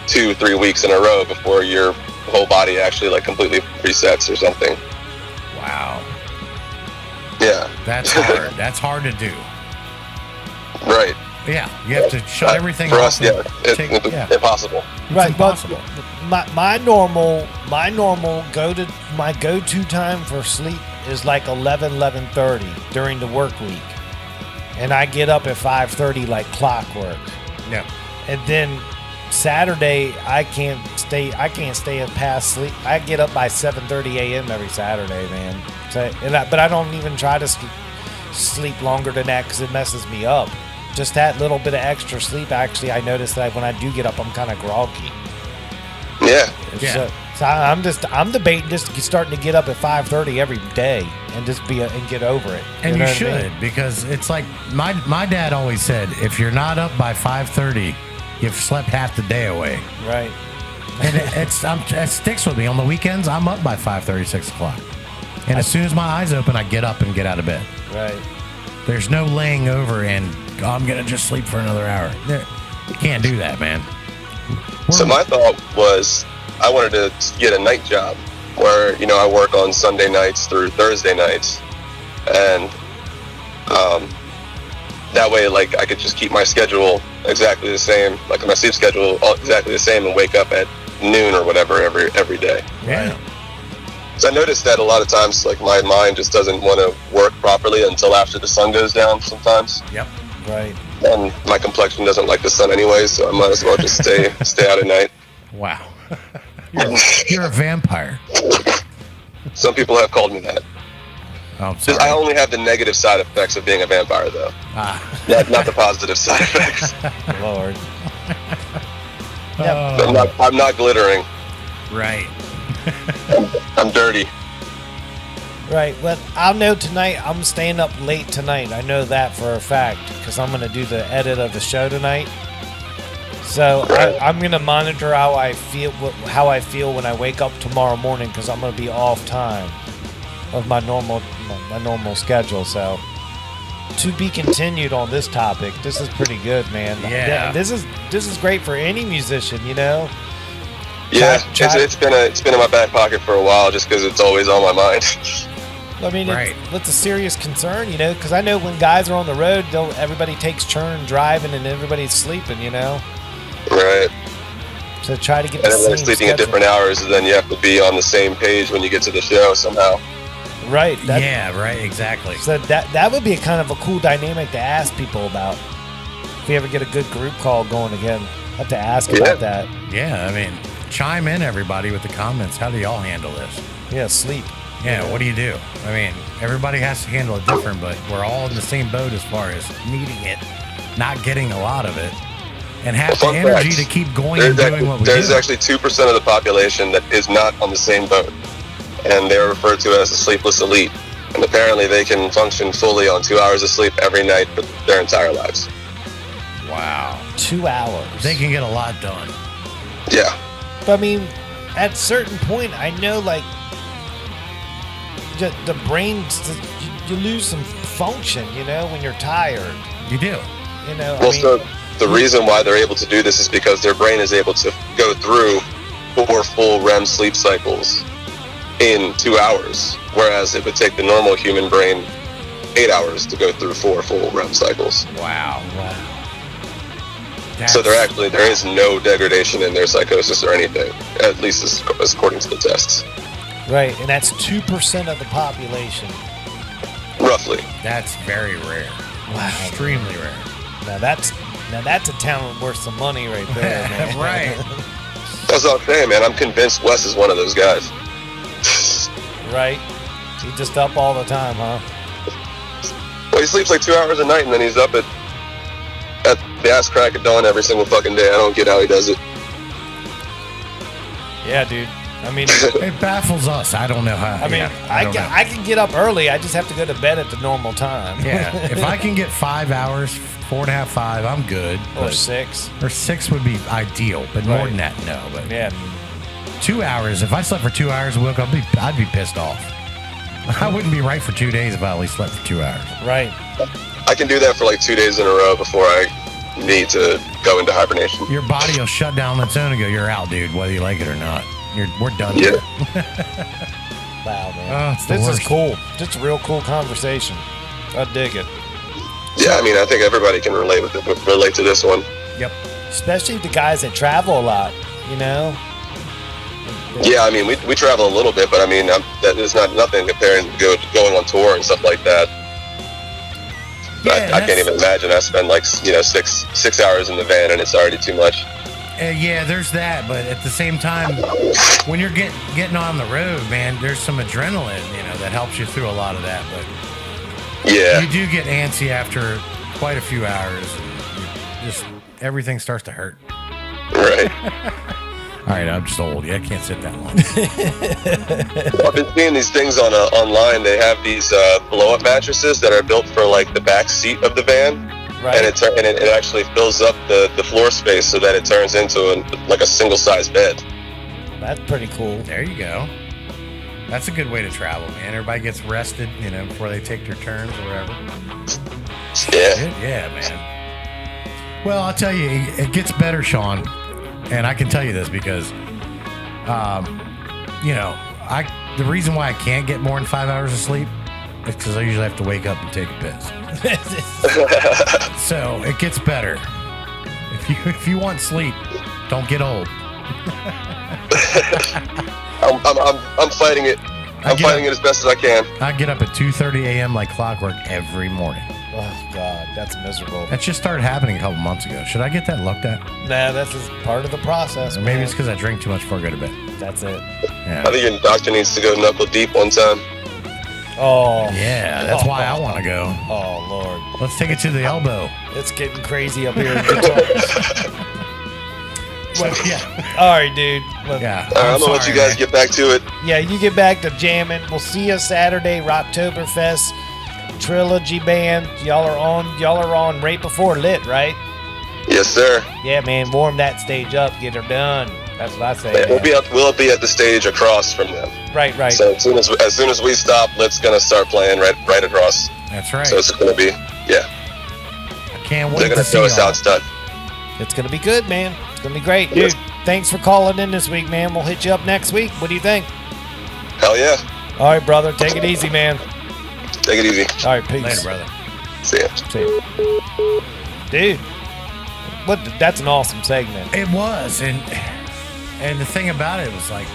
2-3 weeks in a row before your whole body actually like completely resets or something. Wow. Yeah. That's hard. That's hard to do. Right. Yeah, you have to shut everything for off. us, yeah, it's impossible. Right, impossible. but my go-to time for sleep is like 11:30 during the work week, and I get up at 5:30 like clockwork. Yeah. And then Saturday I can't stay up past sleep. I get up by 7:30 a.m. every Saturday, man. But I don't even try to sleep longer than that because it messes me up. Just that little bit of extra sleep, actually, I notice that when I do get up, I'm kind of groggy. Yeah. So I'm debating just starting to get up at 5:30 every day and just and get over it. And know you what I should, mean? because it's like my dad always said, if you're not up by 5:30, you've slept half the day away. Right. And it sticks with me. On the weekends, I'm up by 5:30, 6 o'clock. And as soon as my eyes open, I get up and get out of bed. Right. There's no laying over and I'm going to just sleep for another hour. You can't do that, man. So my thought was, I wanted to get a night job where, you know, I work on Sunday nights through Thursday nights. And that way, like, I could just keep my schedule exactly the same, like my sleep schedule exactly the same, and wake up at noon or whatever every day. Yeah. So I noticed that a lot of times, like, my mind just doesn't want to work properly until after the sun goes down sometimes. Yep. Right. And my complexion doesn't like the sun anyway, so I might as well just stay out at night. Wow. You're a vampire. Some people have called me that. Oh, I'm sorry. I only have the negative side effects of being a vampire, though. Not the positive side effects. Lord. I'm not glittering. Right. I'm dirty. Right. Well, I'll know tonight. I'm staying up late tonight. I know that for a fact because I'm going to do the edit of the show tonight. So Right. I'm going to monitor how I feel when I wake up tomorrow morning because I'm going to be off time of my normal schedule. So to be continued on this topic. This is pretty good, man. Yeah. This is great for any musician, you know. Yeah, it's been in my back pocket for a while just because it's always on my mind. I mean, Right. it's a serious concern, you know, because I know when guys are on the road, everybody takes turn driving and everybody's sleeping, you know. Right. So try to get the And everyone's same sleeping at schedule. different hours, and then you have to be on the same page when you get to the show somehow. Right. Yeah, right, exactly. So that would be a kind of a cool dynamic to ask people about. If we ever get a good group call going again, I have to ask about that. Yeah, I mean, chime in, everybody, with the comments. How do y'all handle this? Yeah, sleep. Yeah, what do you do? I mean, everybody has to handle it different, but we're all in the same boat as far as needing it, not getting a lot of it, and have the Fun energy fact, to keep going and doing what we do. There's actually 2% of the population that is not on the same boat, and they're referred to as the sleepless elite. And apparently they can function fully on 2 hours of sleep every night for their entire lives. Wow. 2 hours. They can get a lot done. Yeah. But I mean, at a certain point, I know, like, the brain, you lose some function, you know, when you're tired. You do. You know, Well, so the reason why they're able to do this is because their brain is able to go through 4 full REM sleep cycles in 2 hours, whereas it would take the normal human brain 8 hours to go through 4 full REM cycles. Wow. So there is no degradation in their psychosis or anything, at least as according to the tests. right, and that's 2% of the population. Roughly. That's very rare. Wow. Extremely rare. Now that's a talent worth some money right there, man. Right. That's what I'm saying, man. I'm convinced Wes is one of those guys. Right. He's just up all the time, huh? Well, he sleeps like 2 hours a night, and then he's up at the ass crack of dawn every single fucking day. I don't get how he does it. Yeah, dude. I mean, It baffles us. I don't know how. I mean, I can get up early. I just have to go to bed at the normal time. Yeah, if I can get 5 hours, 4.5, 5, I'm good. Or but- 6. Or 6 would be ideal, but more Right. than that, no. But Yeah. 2 hours. If I slept for 2 hours a week, I'd be pissed off. I wouldn't be right for 2 days if I only slept for 2 hours. Right. I can do that for like 2 days in a row before I need to go into hibernation. Your body will shut down on its own and go, "You're out, dude, whether you like it or not. We're done." Yeah. Wow, man. Oh, it's the This worst. is cool. Just a real cool conversation. I dig it. Yeah, I mean, I think everybody can relate to this one. Yep. Especially the guys that travel a lot, you know? Yeah, I mean, we travel a little bit, but I mean, that is nothing comparing to going on tour and stuff like that. Yeah, I can't even imagine. I spend like 6 hours in the van, and it's already too much. Yeah, there's that, but at the same time, when you're getting on the road, man, there's some adrenaline, that helps you through a lot of that. But Yeah. you do get antsy after quite a few hours. And everything starts to hurt. Right. All right, I'm just old. Yeah, I can't sit that long. I've been seeing these things online. They have these blow-up mattresses that are built for like the back seat of the van, Right. and it actually fills up the floor space so that it turns into like a single-size bed. That's pretty cool. There you go. That's a good way to travel, man. Everybody gets rested, before they take their turns or whatever. Yeah. Yeah, man. Well, I'll tell you, it gets better, Sean. And I can tell you this because The reason why I can't get more than 5 hours of sleep is because I usually have to wake up and take a piss. So it gets better. If you want sleep, don't get old. I'm fighting it. I'm fighting it as best as I can. I get up at 2:30 a.m. like clockwork every morning. Oh, God, that's miserable. That just started happening a couple months ago. Should I get that looked at? Nah, that's just part of the process. Or maybe it's because I drink too much before I go to bed. That's it. Yeah. I think your doctor needs to go knuckle deep one time. Oh. Yeah, that's why I want to go. Oh, Lord. Let's take it to the elbow. It's getting crazy up here in Detroit. Yeah. All right, dude. Look, Yeah. All right, I'm going to let you guys get back to it. Yeah, you get back to jamming. We'll see you Saturday, Rocktoberfest, Trilogy Band. Y'all are on right before lit, right? Yes, sir. Yeah, man. Warm that stage up. Get her done. That's what I say. Yeah, we'll be at the stage across from them. Right. So as soon as we stop, Lit's gonna start playing right across. That's right. So it's gonna be, yeah. I can't wait They're gonna to see show us how y'all. it's done. It's going to be good, man. It's going to be great. Dude, thanks for calling in this week, man. We'll hit you up next week. What do you think? Hell yeah. All right, brother. Take it easy, man. Take it easy. All right, peace. Later, brother. See ya. See ya. Dude, that's an awesome segment. It was, and the thing about it was like,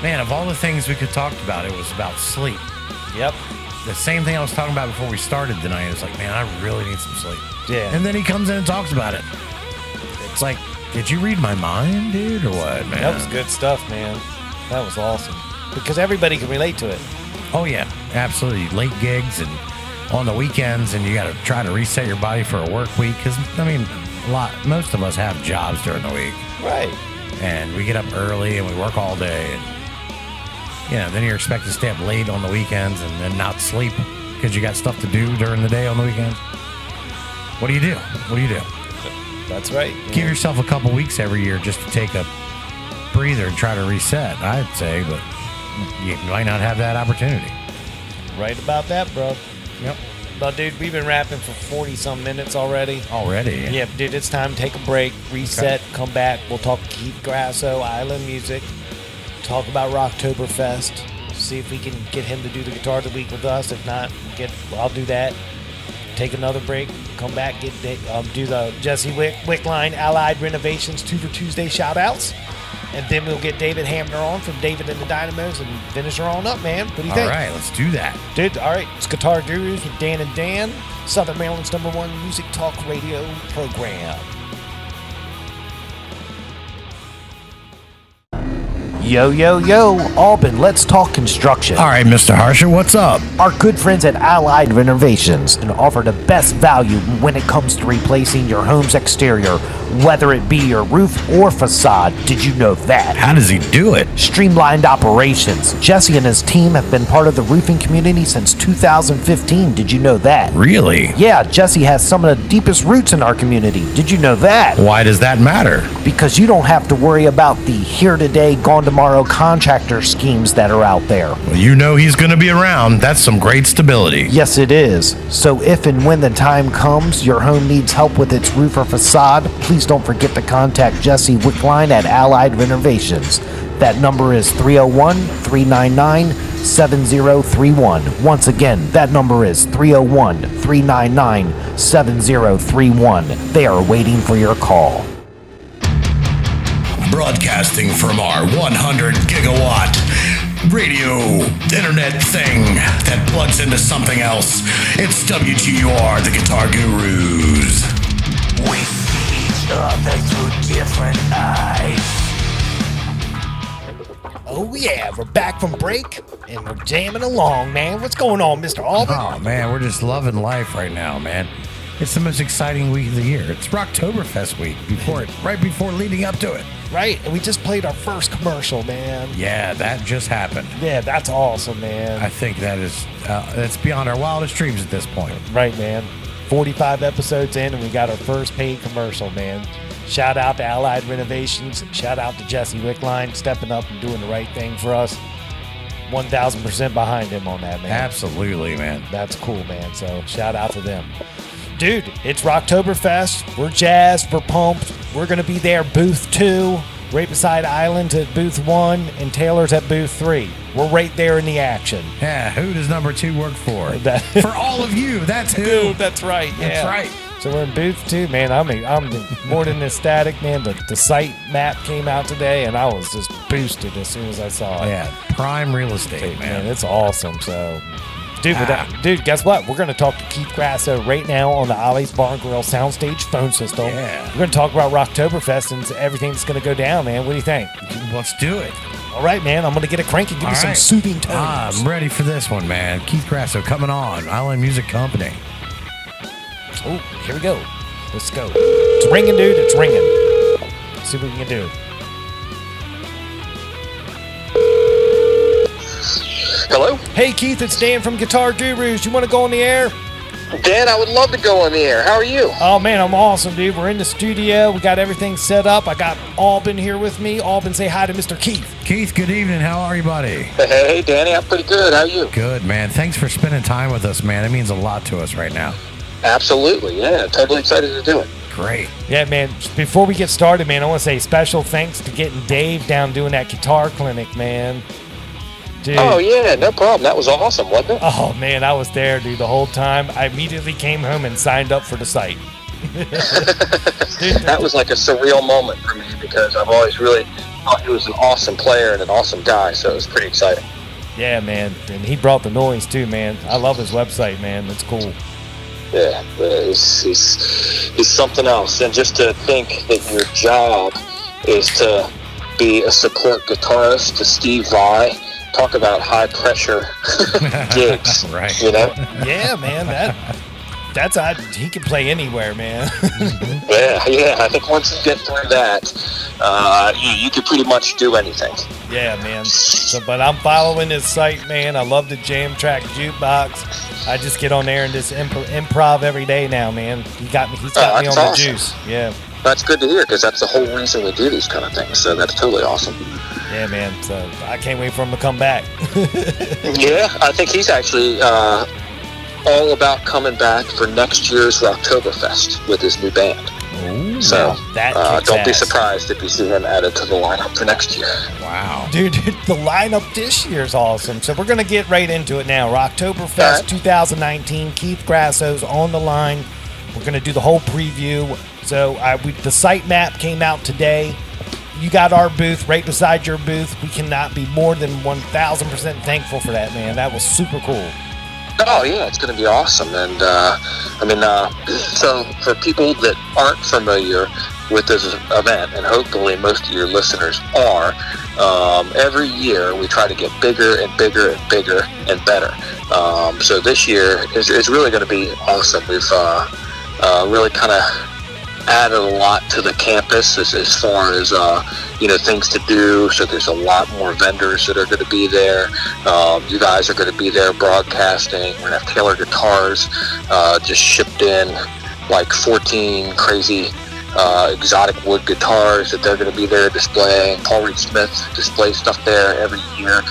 man, of all the things we could talk about, it was about sleep. Yep. The same thing I was talking about before we started tonight. It was like, man, I really need some sleep. Yeah. And then he comes in and talks about it. It's like, did you read my mind, dude, or what, man? That was good stuff, man. That was awesome. Because everybody can relate to it. Oh, yeah, absolutely. Late gigs and on the weekends, and you got to try to reset your body for a work week. Because, I mean, most of us have jobs during the week. Right. And we get up early and we work all day. And, then you're expected to stay up late on the weekends and then not sleep because you got stuff to do during the day on the weekends. What do you do? That's right. Give yourself a couple weeks every year just to take a breather and try to reset, I'd say, but you might not have that opportunity. Right about that, bro. Yep. But, dude, we've been rapping for 40-some minutes already. Already? Yeah, dude, it's time to take a break, reset, come back. We'll talk Keith Grasso, Island Music, talk about Rocktoberfest, see if we can get him to do the Guitar of the Week with us. If not, I'll do that. Take another break, come back, do the Jesse Wickline Allied Renovations 2 for Tuesday shout-outs. And then we'll get David Hamner on from David and the Dynamos and finish her on up, man. What do you think? All right, let's do that. Dude, all right. It's Guitar Gurus with Dan and Dan, Southern Maryland's #1 music talk radio program. Yo, Alban, let's talk construction. All right, Mr. Harsher, what's up? Our good friends at Allied Renovations and offer the best value when it comes to replacing your home's exterior, whether it be your roof or facade. Did you know that? How does he do it? Streamlined operations. Jesse and his team have been part of the roofing community since 2015. Did you know that? Really? Yeah, Jesse has some of the deepest roots in our community. Did you know that? Why does that matter? Because you don't have to worry about the here today, gone tomorrow contractor schemes that are out there. Well, he's going to be around. That's some great stability. Yes, it is. So if and when the time comes your home needs help with its roof or facade, please don't forget to contact Jesse Wickline at Allied Renovations. That number is 301-399-7031. Once again, that number is 301-399-7031. They are waiting for your call. Broadcasting from our 100 gigawatt radio internet thing that plugs into something else. It's WGUR, the Guitar Gurus. We see each other through different eyes. Oh yeah, we're back from break and we're jamming along, man. What's going on, Mr. Alban? Oh, man, we're just loving life right now, man. It's the most exciting week of the year. It's Rocktoberfest week, right before leading up to it. Right, and we just played our first commercial, man. Yeah, that just happened. Yeah, that's awesome, man. I think that's beyond our wildest dreams at this point. Right, man. 45 episodes in, and we got our first paid commercial, man. Shout out to Allied Renovations. Shout out to Jesse Wickline stepping up and doing the right thing for us. 1,000% behind him on that, man. Absolutely, man. That's cool, man. So shout out to them. Dude, it's Rocktoberfest. We're jazzed. We're pumped. We're going to be there, booth 2. right beside Island at booth 1 and Taylor's at booth 3. We're right there in the action. Yeah, who does number 2 work for? That- For all of you, that's who. Dude, that's right. That's yeah. right. So we're in booth 2, man. I'm more than ecstatic, man. The site map came out today, and I was just boosted as soon as I saw it. Yeah, prime real estate, Man, man. it's awesome. So, dude, guess what? We're going to talk to Keith Grasso right now on the Ollie's Bar and Grill soundstage phone system. Yeah. We're going to talk about Rocktoberfest and everything that's going to go down, man. What do you think? Let's do it. All right, man. I'm going to get a crank and give you some soothing tones. I'm ready for this one, man. Keith Grasso coming on. Island Music Company. Oh, here we go. Let's go. It's ringing, dude. It's ringing. Let's see what we can do. Hello? Hey, Keith, it's Dan from Guitar Gurus. You want to go on the air? Dan, I would love to go on the air. How are you? Oh, man, I'm awesome, dude. We're in the studio. We got everything set up. I got Alban here with me. Alban, say hi to Mr. Keith. Keith, good evening. How are you, buddy? Hey, Danny, I'm pretty good. How are you? Good, man. Thanks for spending time with us, man. It means a lot to us right now. Absolutely, yeah. Totally excited to do it. Great. Yeah, man. Before we get started, man, I want to say special thanks to getting Dave down doing that guitar clinic, man. Dude. Oh, yeah, no problem. That was awesome, wasn't it? Oh, man, I was there, dude, the whole time. I immediately came home and signed up for the site. That was like a surreal moment for me because I've always really thought he was an awesome player and an awesome guy, so it was pretty exciting. Yeah, man. And he brought the noise, too, man. I love his website, man. It's cool. Yeah, he's something else. And just to think that your job is to be a support guitarist to Steve Vai, talk about high pressure gigs, Right. you know? Yeah, man. He can play anywhere, man. Yeah. I think once you get through that, you can pretty much do anything. Yeah, man. But I'm following his site, man. I love the Jam Track Jukebox. I just get on there and just improv every day now, man. He's got me on that's the awesome. juice. Yeah. That's good to hear because that's the whole reason we do these kind of things. So that's totally awesome. Yeah, man. So I can't wait for him to come back. Yeah, I think he's actually all about coming back for next year's Rocktoberfest with his new band. Ooh, So that kicks don't be ass. surprised if you see him added to the lineup for next year. Wow. Dude, the lineup this year is awesome. So we're going to get right into it now. Rocktoberfest All right. 2019. Keith Grasso's on the line. We're going to do the whole preview. So the site map came out today. You got our booth right beside your booth. We cannot be more than 1,000% thankful for that, man. That was super cool. Oh yeah, it's going to be awesome. And so for people that aren't familiar with this event, and hopefully most of your listeners are, every year we try to get bigger and bigger and bigger and better. So this year is really going to be awesome. We've really kind of added a lot to the campus as far as things to do. So there's a lot more vendors that are going to be there. You guys are going to be there broadcasting. We're going to have Taylor Guitars just shipped in like 14 crazy exotic wood guitars that they're going to be there displaying. Paul Reed Smith displays stuff there every year,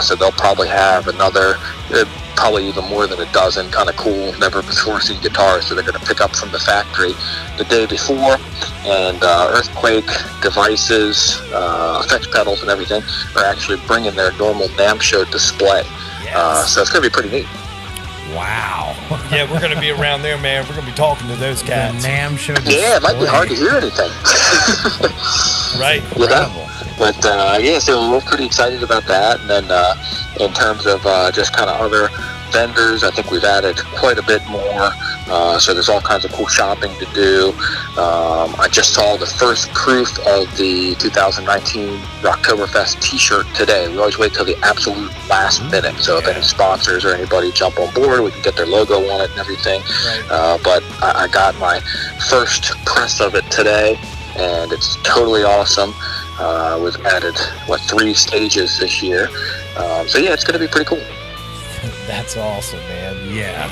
so they'll probably have another probably even more than a dozen kind of cool, never before seen guitars that they're going to pick up from the factory the day before. And Earthquake devices, effects pedals and everything are actually bringing their normal NAMM show display. Yes. So it's going to be pretty neat. Wow. Yeah, we're going to be around there, man. We're going to be talking to those The cats. NAMM show. Yeah, it might be hard to hear anything. Right. You know? But so we're pretty excited about that. And then in terms of just kind of other vendors, I think we've added quite a bit more. So there's all kinds of cool shopping to do. I just saw the first proof of the 2019 Rocktoberfest t-shirt today. We always wait till the absolute last minute. So if any sponsors or anybody jump on board, we can get their logo on it and everything. Right. But I got my first press of it today, and it's totally awesome. We've added 3 stages this year. So yeah, it's going to be pretty cool. That's awesome, man. Yeah.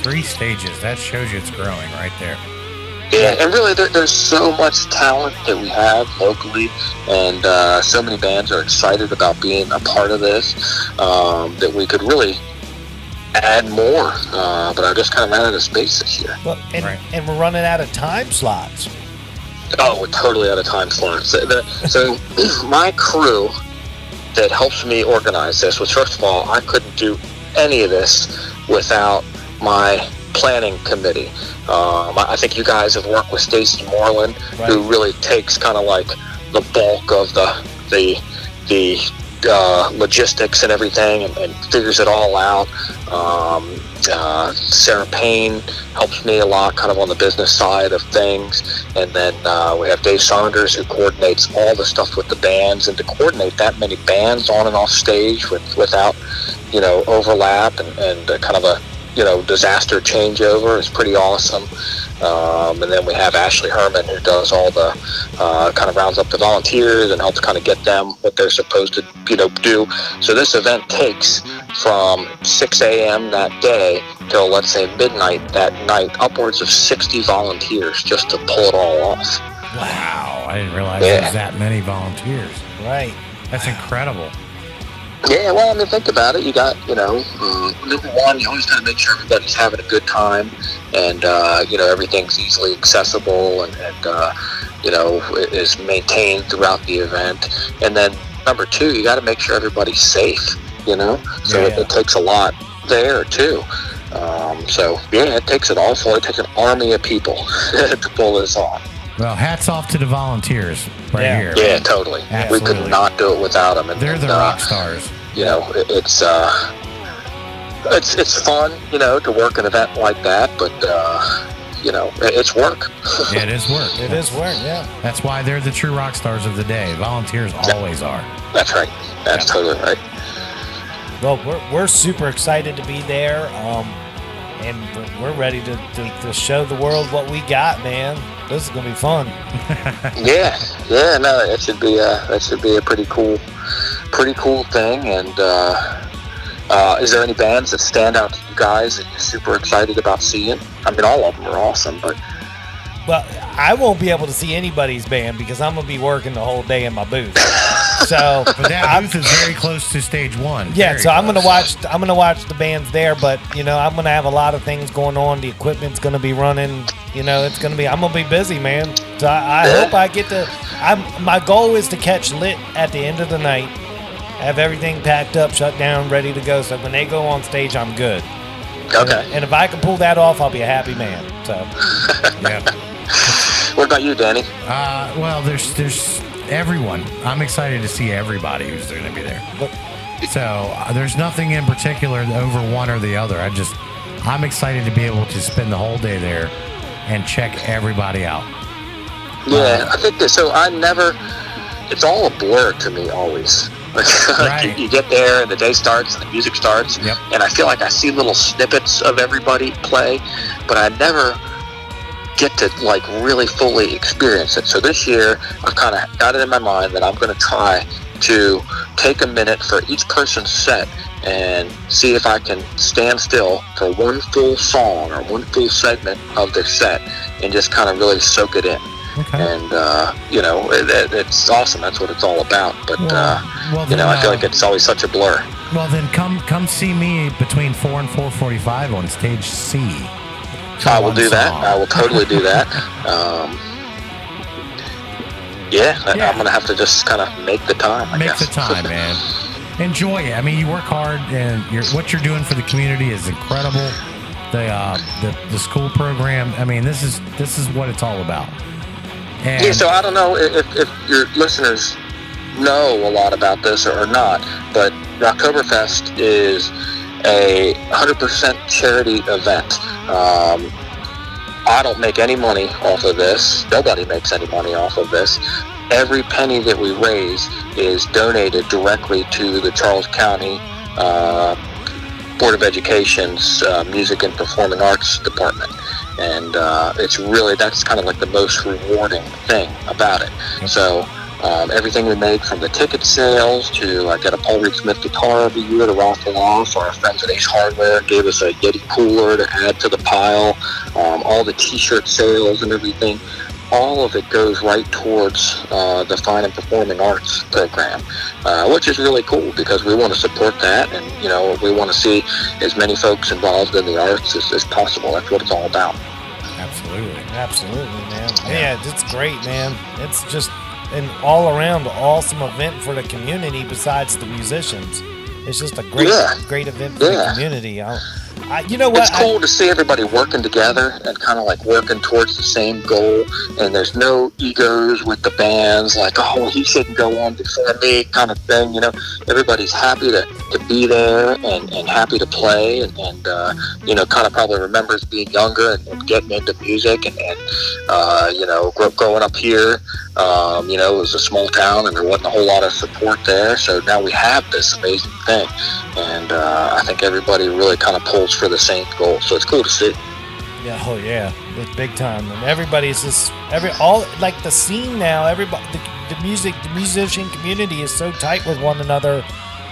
Three stages. That shows you it's growing right there. Yeah, and really there's so much talent that we have locally, and so many bands are excited about being a part of this, that we could really add more. But I just kind of ran out of space this year. Well, and we're running out of time slots. Oh, we're totally out of time for it. So my crew that helps me organize this was, first of all, I couldn't do any of this without my planning committee. I think you guys have worked with Stacy Moreland, right, who really takes kind of like the bulk of the logistics and everything, and figures it all out. Sarah Payne helps me a lot, kind of on the business side of things, and then we have Dave Saunders, who coordinates all the stuff with the bands, and to coordinate that many bands on and off stage without overlap and kind of a disaster changeover is pretty awesome. And then we have Ashley Herman, who does all the kind of rounds up the volunteers and helps kind of get them what they're supposed to do. So this event takes from 6 a.m. that day till, let's say, midnight that night, upwards of 60 volunteers just to pull it all off. Wow, I didn't realize there was that many volunteers. Right. That's incredible. Yeah, well, I mean, think about it. You got, number one, you always got to make sure everybody's having a good time, and everything's easily accessible and is maintained throughout the event. And then number two, you got to make sure everybody's safe. So it takes a lot there too. It takes it all. So it takes an army of people to pull this off. Well, hats off to the volunteers here. Yeah, totally. Absolutely. We could not do it without them. And they're the rock stars. It's fun, to work an event like that, but it's work. Yeah, it is work. It is work. Yeah. That's why they're the true rock stars of the day. Volunteers always are. That's right. That's totally right. Well, we're super excited to be there, and we're ready to show the world what we got, man. This is gonna be fun. No, it should be a pretty cool thing. And is there any bands that stand out to you guys that you're super excited about seeing? I mean, all of them are awesome, but well, I won't be able to see anybody's band because I'm gonna be working the whole day in my booth. So, but that booth is very close to stage one. Yeah, so I'm gonna watch the bands there, but I'm gonna have a lot of things going on. The equipment's gonna be running. I'm gonna be busy, man. So I hope I get to. My goal is to catch lit at the end of the night, have everything packed up, shut down, ready to go. So when they go on stage, I'm good. Okay. And if I can pull that off, I'll be a happy man. So. Yeah. What about you, Danny? Well, there's everyone. I'm excited to see everybody who's going to be there. So there's nothing in particular over one or the other. I'm excited to be able to spend the whole day there and check everybody out. Yeah, I think that. So it's all a blur to me always. Right. You get there and the day starts and the music starts, yep, and I feel like I see little snippets of everybody play, but I never get to really fully experience it. So this year I've kind of got it in my mind that I'm going to try to take a minute for each person's set and see if I can stand still for one full song or one full segment of their set and just kind of really soak it in. Okay. And it's awesome. That's what it's all about. But then, I feel like it's always such a blur. Well, then come see me between 4 and 4:45 on stage C. I will do that. I will totally do that. I'm going to have to just kind of make the time, I guess. Make the time, man. Enjoy it. I mean, you work hard, and what you're doing for the community is incredible. The school program. I mean, this is what it's all about. And so I don't know if your listeners know a lot about this or not, but Rocktoberfest is a 100% charity event. I don't make any money off of this. Nobody makes any money off of this. Every penny that we raise is donated directly to the Charles County Board of Education's Music and Performing Arts Department. And that's kind of like the most rewarding thing about it. Yep. So everything we make, from the ticket sales to I get a Paul Reed Smith guitar every year to raffle off. Our friends at Ace Hardware gave us a Yeti cooler to add to the pile. All the t-shirt sales and everything, all of it goes right towards the Fine and Performing Arts program, which is really cool because we want to support that, and we want to see as many folks involved in the arts as possible. That's what it's all about. Absolutely, man. Yeah, it's great, man. It's just an all-around awesome event for the community besides the musicians. It's just a great event for the community. You know what? It's cool to see everybody working together and kind of like working towards the same goal. And there's no egos with the bands, like, oh, well, he shouldn't go on before me kind of thing. You know, everybody's happy to be there and happy to play and you know, kind of probably remembers being younger and getting into music and you know, growing up here. You know, it was a small town and there wasn't a whole lot of support there. So now we have this amazing thing. And I think everybody really kind of pulls for the same goal. So it's cool to see. Yeah, oh yeah, it's big time. And everybody's just all like the scene now. Everybody, the musician community is so tight with one another.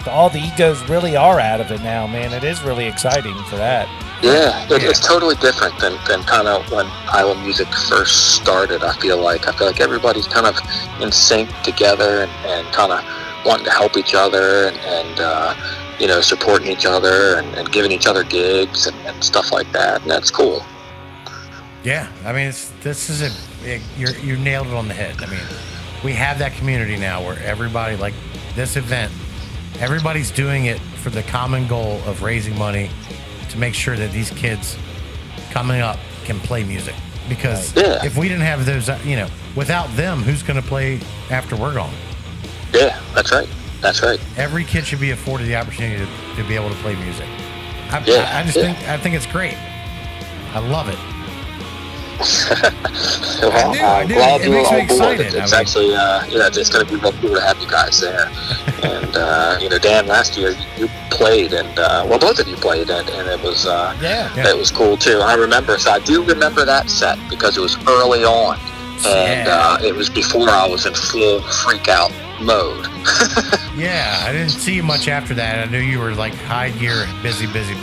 All the egos really are out of it now, man. It is really exciting for that. Yeah, it's totally different than kind of when Iowa music first started. I feel like everybody's kind of in sync together and kind of wanting to help each other and you know, supporting each other and giving each other gigs and stuff like that. And that's cool. Yeah, I mean, you nailed it on the head. I mean, we have that community now where everybody, like this event, everybody's doing it for the common goal of raising money to make sure that these kids coming up can play music. Because if we didn't have those, you know, without them, who's going to play after we're gone? Yeah, that's right. That's right. Every kid should be afforded the opportunity to be able to play music. I think it's great. I love it. Well, I'm glad you're on board. It's actually, it's going to be real cool to have you guys there. And, you know, Dan, last year you played, and well, both of you played, and it was it was cool too. I do remember that set because it was early on, and it was before I was in full freak out mode. Yeah, I didn't see you much after that. I knew you were like high gear, busy. So I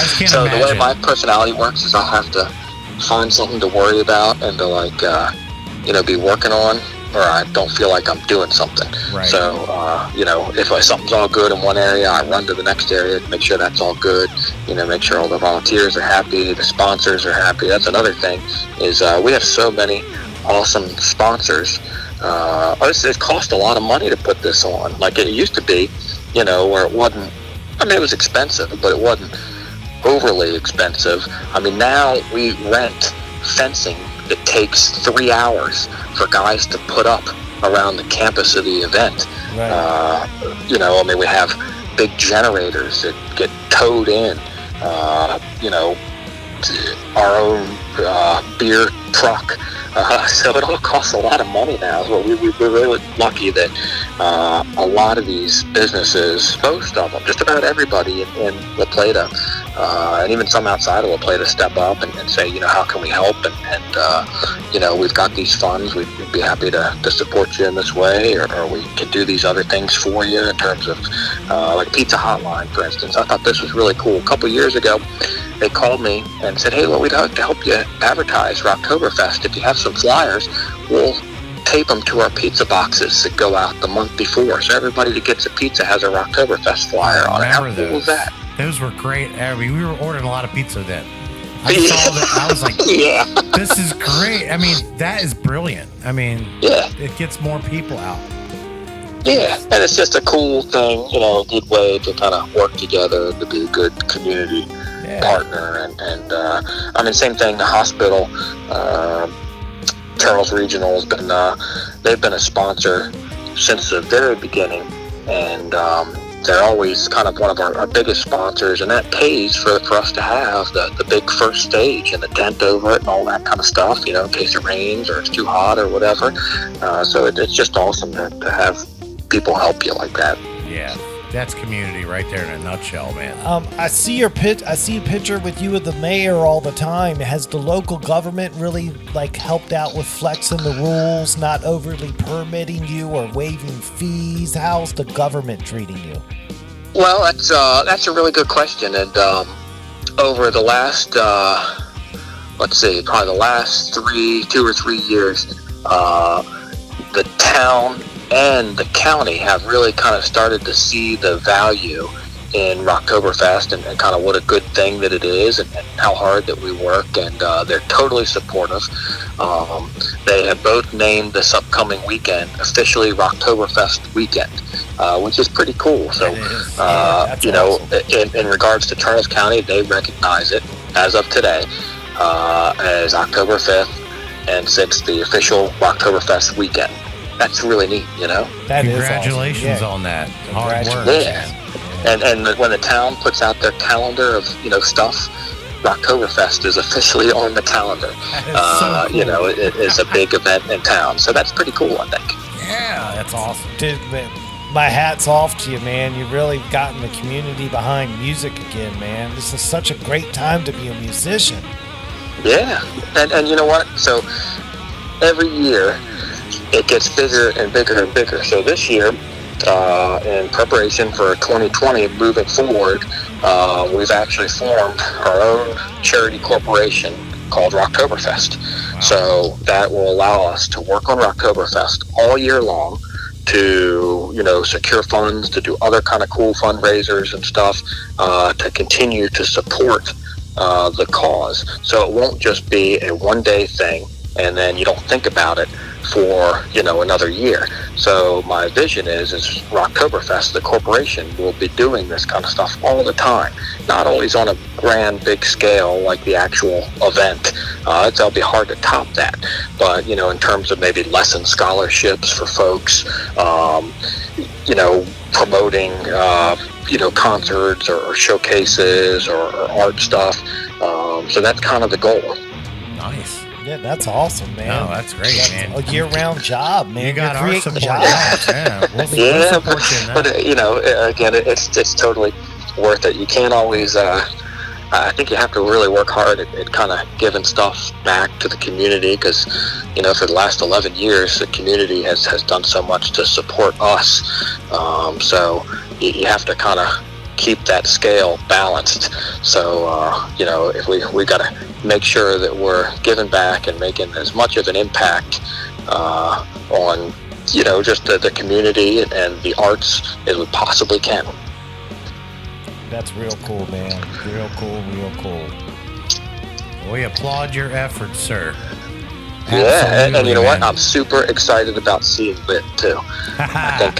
just can't imagine. The way my personality works is I'll have to find something to worry about and to like, you know, be working on, or I don't feel like I'm doing something. Right. So, you know, if something's all good in one area, I run to the next area to make sure that's all good. You know, make sure all the volunteers are happy, the sponsors are happy. That's another thing is we have so many awesome sponsors. It cost a lot of money to put this on. Like it used to be, you know, where it wasn't, I mean, it was expensive, but it wasn't overly expensive. I mean, now we rent fencing that takes 3 hours for guys to put up around the campus of the event. Right. You know, I mean, we have big generators that get towed in, you know, our own beer truck. So it all costs a lot of money now. So we're really lucky that a lot of these businesses, most of them, just about everybody in La Plata, and even some outside of La Plata, step up and say, you know, how can we help? And you know, we've got these funds. We'd be happy to support you in this way, or we can do these other things for you in terms of like Pizza Hotline, for instance. I thought this was really cool. A couple years ago, they called me and said, hey, well, we'd like to help you advertise Rocktoberfest. If you have some flyers, we'll tape them to our pizza boxes that go out the month before. So everybody that gets a pizza has a Rocktoberfest flyer on it. How cool was that? Those were great. I mean, we were ordering a lot of pizza then. I saw that. I was like, this is great. I mean, that is brilliant. I mean, it gets more people out. Yeah, and it's just a cool thing, you know, a good way to kind of work together, to be a good community partner. And I mean, same thing, the hospital, Charles Regional has been, they've been a sponsor since the very beginning. And they're always kind of one of our biggest sponsors, and that pays for us to have the big first stage and the tent over it and all that kind of stuff, you know, in case it rains or it's too hot or whatever. So it's just awesome to have people help you like that. Yeah, that's community right there in a nutshell, man. I see a picture with you with the mayor all the time. Has the local government really like helped out with flexing the rules, not overly permitting you or waiving fees? How's the government treating you? Well, that's a really good question. And over the last, let's see, probably the last 2 or 3 years, the town and the county have really kind of started to see the value in Rocktoberfest and kind of what a good thing that it is and how hard that we work, and they're totally supportive. They have both named this upcoming weekend officially Rocktoberfest weekend, which is pretty cool. So, you know, awesome. in regards to Charles County, they recognize it as of today as October 5th, and since the official Rocktoberfest weekend. That's really neat, you know? That is Congratulations awesome. on that. Hard work. Yeah. And when the town puts out their calendar of, you know, stuff, Rocktoberfest is officially on the calendar. So cool. You know, it's a big event in town. So that's pretty cool, I think. Yeah, that's awesome. Dude, man, my hat's off to you, man. You've really gotten the community behind music again, man. This is such a great time to be a musician. Yeah. And you know what? So every year it gets bigger and bigger and bigger. So this year, in preparation for 2020 moving forward, we've actually formed our own charity corporation called Rocktoberfest. Wow. So that will allow us to work on Rocktoberfest all year long, to, you know, secure funds, to do other kind of cool fundraisers and stuff, to continue to support the cause. So it won't just be a one-day thing and then you don't think about it for, you know, another year. So my vision is Rocktoberfest, the corporation, will be doing this kind of stuff all the time. Not always on a grand, big scale like the actual event. It'll be hard to top that. But, you know, in terms of maybe lesson scholarships for folks, you know, promoting, you know, concerts or showcases or art stuff. So that's kind of the goal. Nice. Yeah, that's awesome, man. No, that's great, man. A year-round job, man. You got our support. Yeah. We'll Yeah, support you in that. but you know, again, it's totally worth it. You can't always. I think you have to really work hard at kind of giving stuff back to the community, because, you know, for the last 11 years, the community has done so much to support us. So you have to kind of keep that scale balanced. So, you know, if we got to make sure that we're giving back and making as much of an impact on, you know, just the community and the arts as we possibly can. That's real cool, man. Real cool, real cool. We applaud your efforts, sir. Yeah, and you know what? man. I'm super excited about seeing Lit too. I think,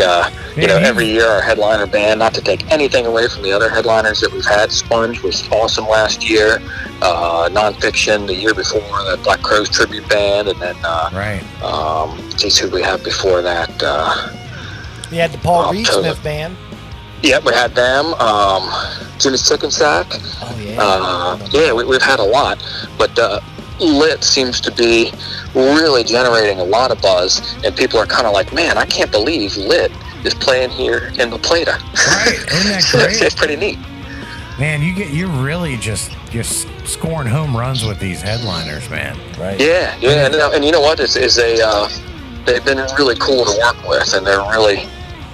you know, every year our headliner band, not to take anything away from the other headliners that we've had, Sponge was awesome last year, Nonfiction the year before, the Black Crowes tribute band, and then, geez, who we have before that? You had the Paul Reed Smith band. Yeah, we had them, Jimmy's Chicken Shack. Oh, yeah. Yeah, we've had a lot, but Lit seems to be really generating a lot of buzz, and people are kind of like, man, I can't believe Lit is playing here in the Plata. Right, isn't that great? It's pretty neat. Man, you're really just scoring home runs with these headliners, man. Right. Yeah, and you know what? They've been really cool to work with, and they're really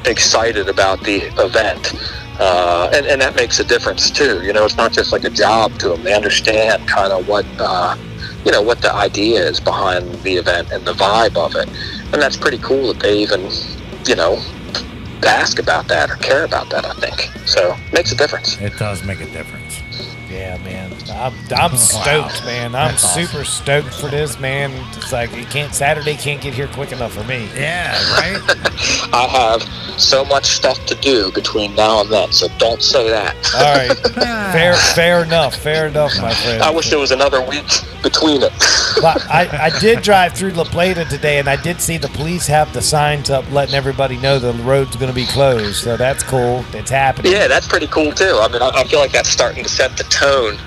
excited about the event. And that makes a difference too. You know, it's not just like a job to them. They understand kind of what, you know, what the idea is behind the event and the vibe of it. And that's pretty cool that they even, you know, ask about that or care about that, I think. So it makes a difference. It does make a difference. Yeah, man. I'm stoked, man. I'm That's super stoked for this, man. It's like Saturday can't get here quick enough for me. Yeah, right? I have so much stuff to do between now and then, so don't say that. All right. Fair enough, my friend. I wish there was another week between it. Well, I did drive through La Plata today, and I did see the police have the signs up letting everybody know the road's going to be closed. So that's cool. It's happening. Yeah, that's pretty cool too. I mean, I feel like that's starting to set the tone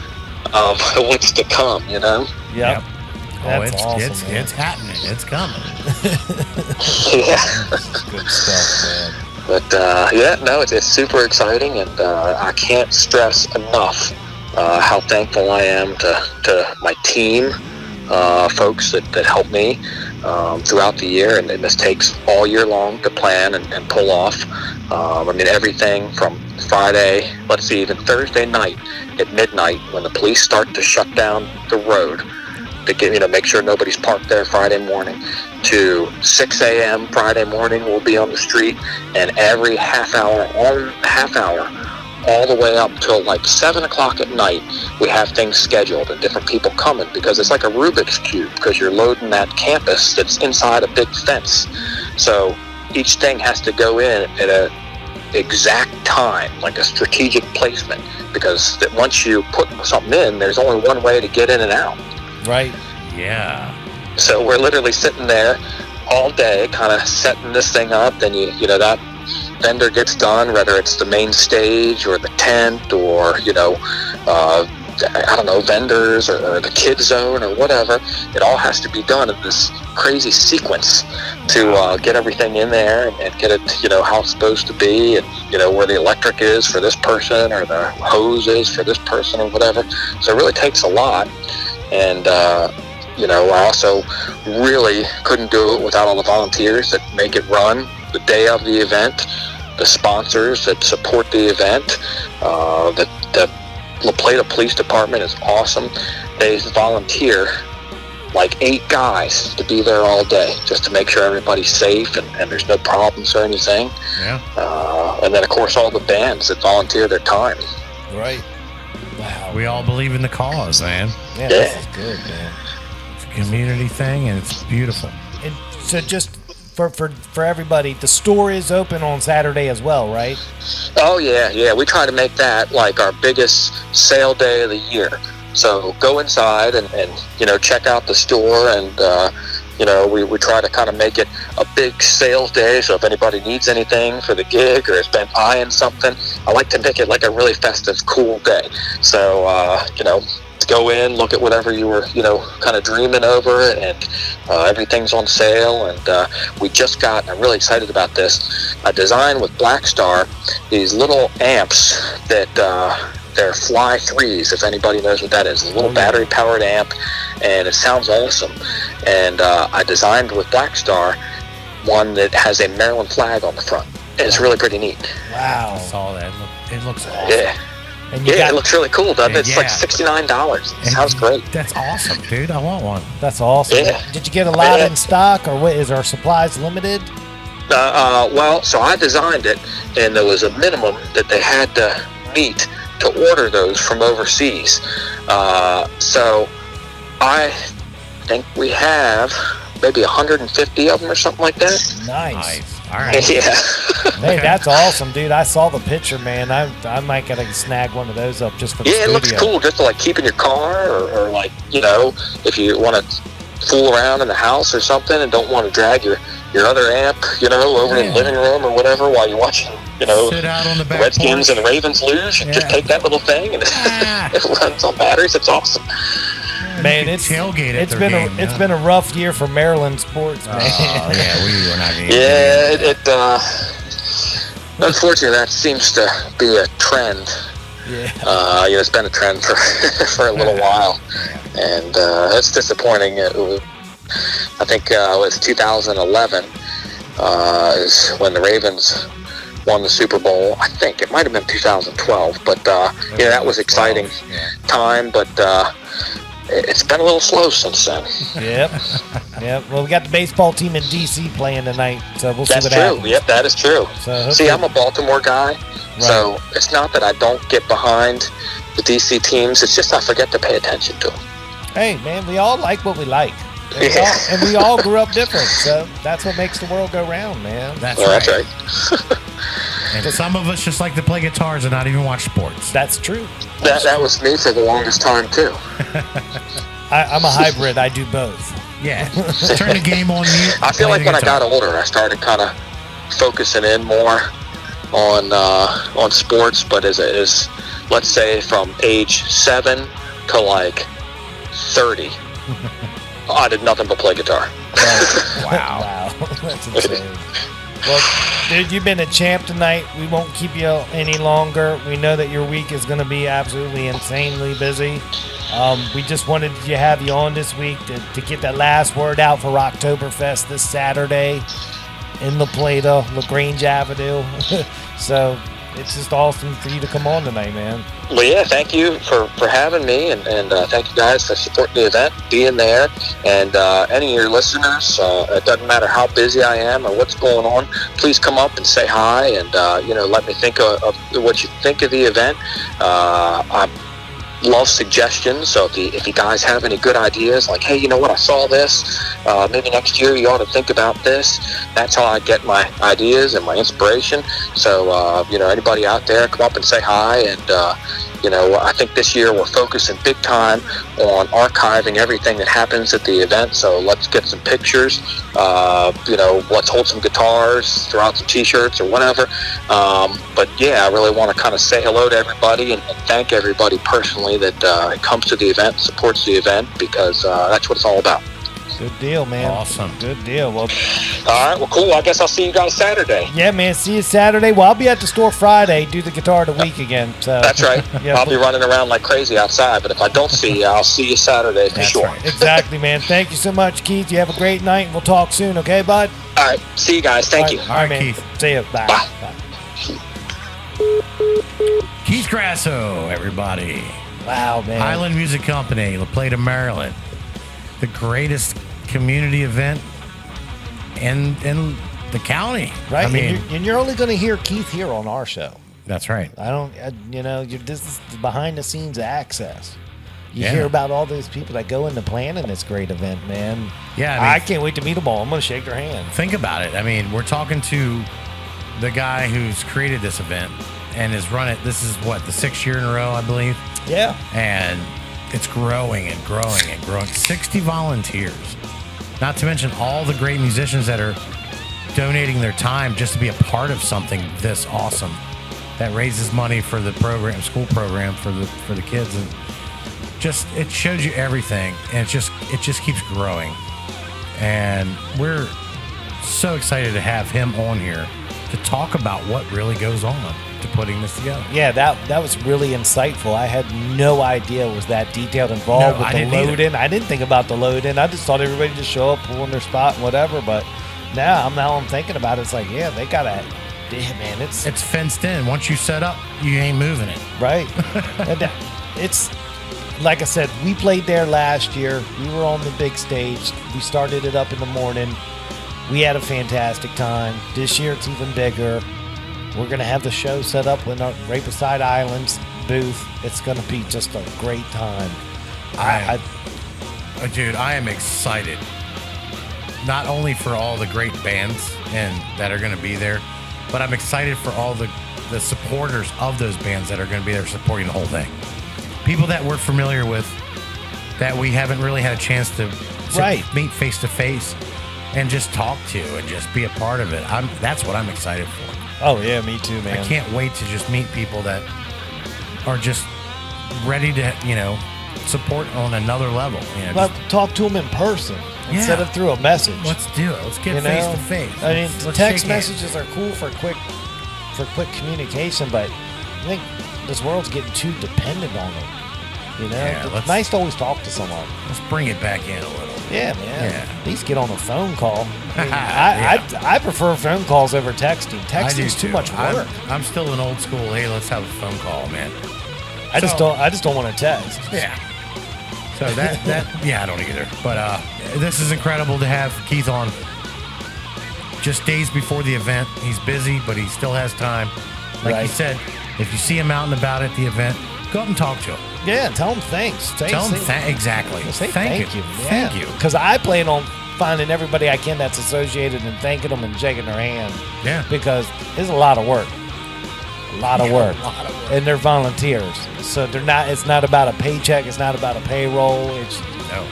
of what's to come, you know? Yep. That's it's awesome, man. it's happening. It's coming. Yeah. Good stuff, man. But yeah, no, it's super exciting, and I can't stress enough how thankful I am to my team, folks that help me throughout the year, and this takes all year long to plan and pull off. I mean, everything from Friday, let's see, even Thursday night at midnight when the police start to shut down the road to get, you know, make sure nobody's parked there Friday morning, to 6 a.m. Friday morning we'll be on the street, and every half hour all the way up till like 7 o'clock at night. We have things scheduled and different people coming, because it's like a Rubik's Cube, because you're loading that campus that's inside a big fence. So each thing has to go in at a exact time, like a strategic placement, because that once you put something in, there's only one way to get in and out. Right. Yeah. So we're literally sitting there all day kind of setting this thing up. Then you know, that vendor gets done, whether it's the main stage or the tent or, you know, I don't know, vendors or the kid zone or whatever. It all has to be done in this crazy sequence to get everything in there and get it, you know, how it's supposed to be, and, you know, where the electric is for this person or the hose is for this person or whatever. So it really takes a lot. And, you know, I also really couldn't do it without all the volunteers that make it run the day of the event, the sponsors that support the event, the La Plata Police Department is awesome. They volunteer like 8 guys to be there all day just to make sure everybody's safe and there's no problems or anything. Yeah. And then, of course, all the bands that volunteer their time. Right. Wow. We all believe in the cause, man. Yeah, this is good, man. It's a community thing, and it's beautiful. And so just for everybody, the store is open on Saturday as well, right? Oh, yeah. We try to make that like our biggest sale day of the year. So go inside and you know, check out the store, and you know, we try to kind of make it a big sales day. So if anybody needs anything for the gig or has been eyeing something, I like to make it like a really festive, cool day. So you know, go in, look at whatever you were, you know, kind of dreaming over, and everything's on sale. And we just got, I'm really excited about this, I designed with Black Star these little amps that they're Fly 3s, if anybody knows what that is. A little battery powered amp, and it sounds awesome. And I designed with Black Star one that has a Maryland flag on the front, and it's really pretty neat. Wow. I saw that. It looks awesome. Yeah. And Yeah, it looks really cool, doesn't it? It's Yeah. like $69. It sounds great. That's awesome, dude. I want one. That's awesome. Yeah. Did you get a lot in stock, or what? Is our supplies limited? Well, so I designed it, and there was a minimum that they had to meet to order those from overseas. So I think we have maybe 150 of them or something like that. Nice. All right. Yeah. Hey, that's awesome, dude. I saw the picture, man. I might gotta snag one of those up just for the Yeah, it studio. looks cool just to like keep in your car, or like, you know, if you want to fool around in the house or something and don't want to drag your other amp, you know, over in the living room or whatever while you're watching, you know, Sit out on the back Redskins porch. and the Ravens lose. You just take that little thing and it runs on batteries. It's awesome. Man, You it's can tailgate at it's their been game, it's yeah. been a rough year for Maryland sports, man. Oh, yeah, we were not going to Yeah, unfortunately, that seems to be a trend. Yeah. You know, it's been a trend for a little while, and it's disappointing. I think it was 2011 is when the Ravens won the Super Bowl. I think it might have been 2012, but you know, that was exciting time. But it's been a little slow since then. Yep. Well, we got the baseball team in D.C. playing tonight, so we'll see That's what true. happens. Yep, that is true. So See, I'm a Baltimore guy, Right. so it's not that I don't get behind the DC teams. It's just I forget to pay attention to them. Hey, man, we all like what we like. Yeah. And we all grew up different, so that's what makes the world go round, man. That's Well, right. that's right. And some of us just like to play guitars and not even watch sports. That's true. That was me for the longest time too. I'm a hybrid. I do both. Yeah. Turn the game on mute. I feel play like the when I guitar. got older, I started kind of focusing in more on sports. But as let's say from age 7 to like 30, I did nothing but play guitar. Wow. That's insane. Well, dude, you've been a champ tonight. We won't keep you any longer. We know that your week is going to be absolutely insanely busy. We just wanted to have you on this week to get that last word out for Rocktoberfest this Saturday in La Plata, LaGrange Avenue. So it's just awesome for you to come on tonight, man. Well, yeah, thank you for having me, and thank you guys for supporting the event, being there, and any of your listeners, it doesn't matter how busy I am or what's going on, please come up and say hi, and let me think of what you think of the event. I love suggestions, so if you guys have any good ideas, like, hey, you know what, I saw this, maybe next year you ought to think about this. That's how I get my ideas and my inspiration. So anybody out there, come up and say hi. And I think this year we're focusing big time on archiving everything that happens at the event. So let's get some pictures, let's hold some guitars, throw out some t-shirts or whatever. But yeah, I really want to kind of say hello to everybody and thank everybody personally that comes to the event, supports the event, because that's what it's all about. Good deal, man. Awesome. Good deal. Well, all right, well, cool. I guess I'll see you guys Saturday. yeah, man. See you Saturday. Well, I'll be at the store Friday. Do the guitar of the week again. So That's right. Yeah, I'll be running around like crazy outside, but if I don't see you, I'll see you Saturday for sure. right. exactly, man. Thank you so much, Keith. You have a great night, and we'll talk soon. Okay, bud? All right, see you guys. Thank you. All right, man. Keith. See you. Bye. Bye. Keith Grasso, everybody. Wow, man. Highland Music Company, La Plata, Maryland. The greatest community event in the county. Right, I mean, and you're only going to hear Keith here on our show. that's right. This is the behind the scenes access. You Yeah. hear about all those people that go into planning this great event, man. Yeah, I can't wait to meet them all. I'm going to shake their hand. Think about it. I mean, we're talking to the guy who's created this event and has run it. This is what, the 6th year in a row, I believe. Yeah. And it's growing and growing and growing. 60 volunteers. Not to mention all the great musicians that are donating their time just to be a part of something this awesome that raises money for the program, school program for the kids, and just it shows you everything, and it just keeps growing. And we're so excited to have him on here to talk about what really goes on to putting this together. Yeah, that was really insightful. I had no idea it was that detailed involved No, with I the didn't either. load-in. I didn't think about the load-in. I just thought everybody just show up, pull in their spot and whatever. But now I'm thinking about it. It's like, yeah, they got to, damn, man, it's fenced in. Once you set up, you ain't moving it. right. And it's, like I said, we played there last year. We were on the big stage. We started it up in the morning. We had a fantastic time. This year it's even bigger. We're going to have the show set up right beside Island's booth. It's going to be just a great time. Dude, I am excited. Not only for all the great bands and that are going to be there, but I'm excited for all the supporters of those bands that are going to be there supporting the whole thing. People that we're familiar with that we haven't really had a chance to meet face to face and just talk to and just be a part of it. That's what I'm excited for. Oh, yeah, me too, man. I can't wait to just meet people that are just ready to, support on another level. Talk to them in person instead of through a message. Let's do it. Let's get face to face. I mean, Let's text shake messages are cool for quick communication, but I think this world's getting too dependent on it. Yeah, it's nice to always talk to someone. Let's bring it back in a little. Yeah, man. Yeah. At least get on a phone call. I prefer phone calls over texting. Texting's too much work. I'm still an old school. Hey, let's have a phone call, man. I just don't want to text. Yeah. So that yeah, I don't either. But this is incredible to have Keith on. Just days before the event, he's busy, but he still has time. Like he said, if you see him out and about at the event, go up and talk to him. Yeah, tell him thanks. Tell him exactly. Say thank you. Yeah. Thank you. Because I plan on finding everybody I can that's associated and thanking them and shaking their hand. Yeah. Because it's a lot of work. A lot of work. And they're volunteers. So it's not about a paycheck, it's not about a payroll.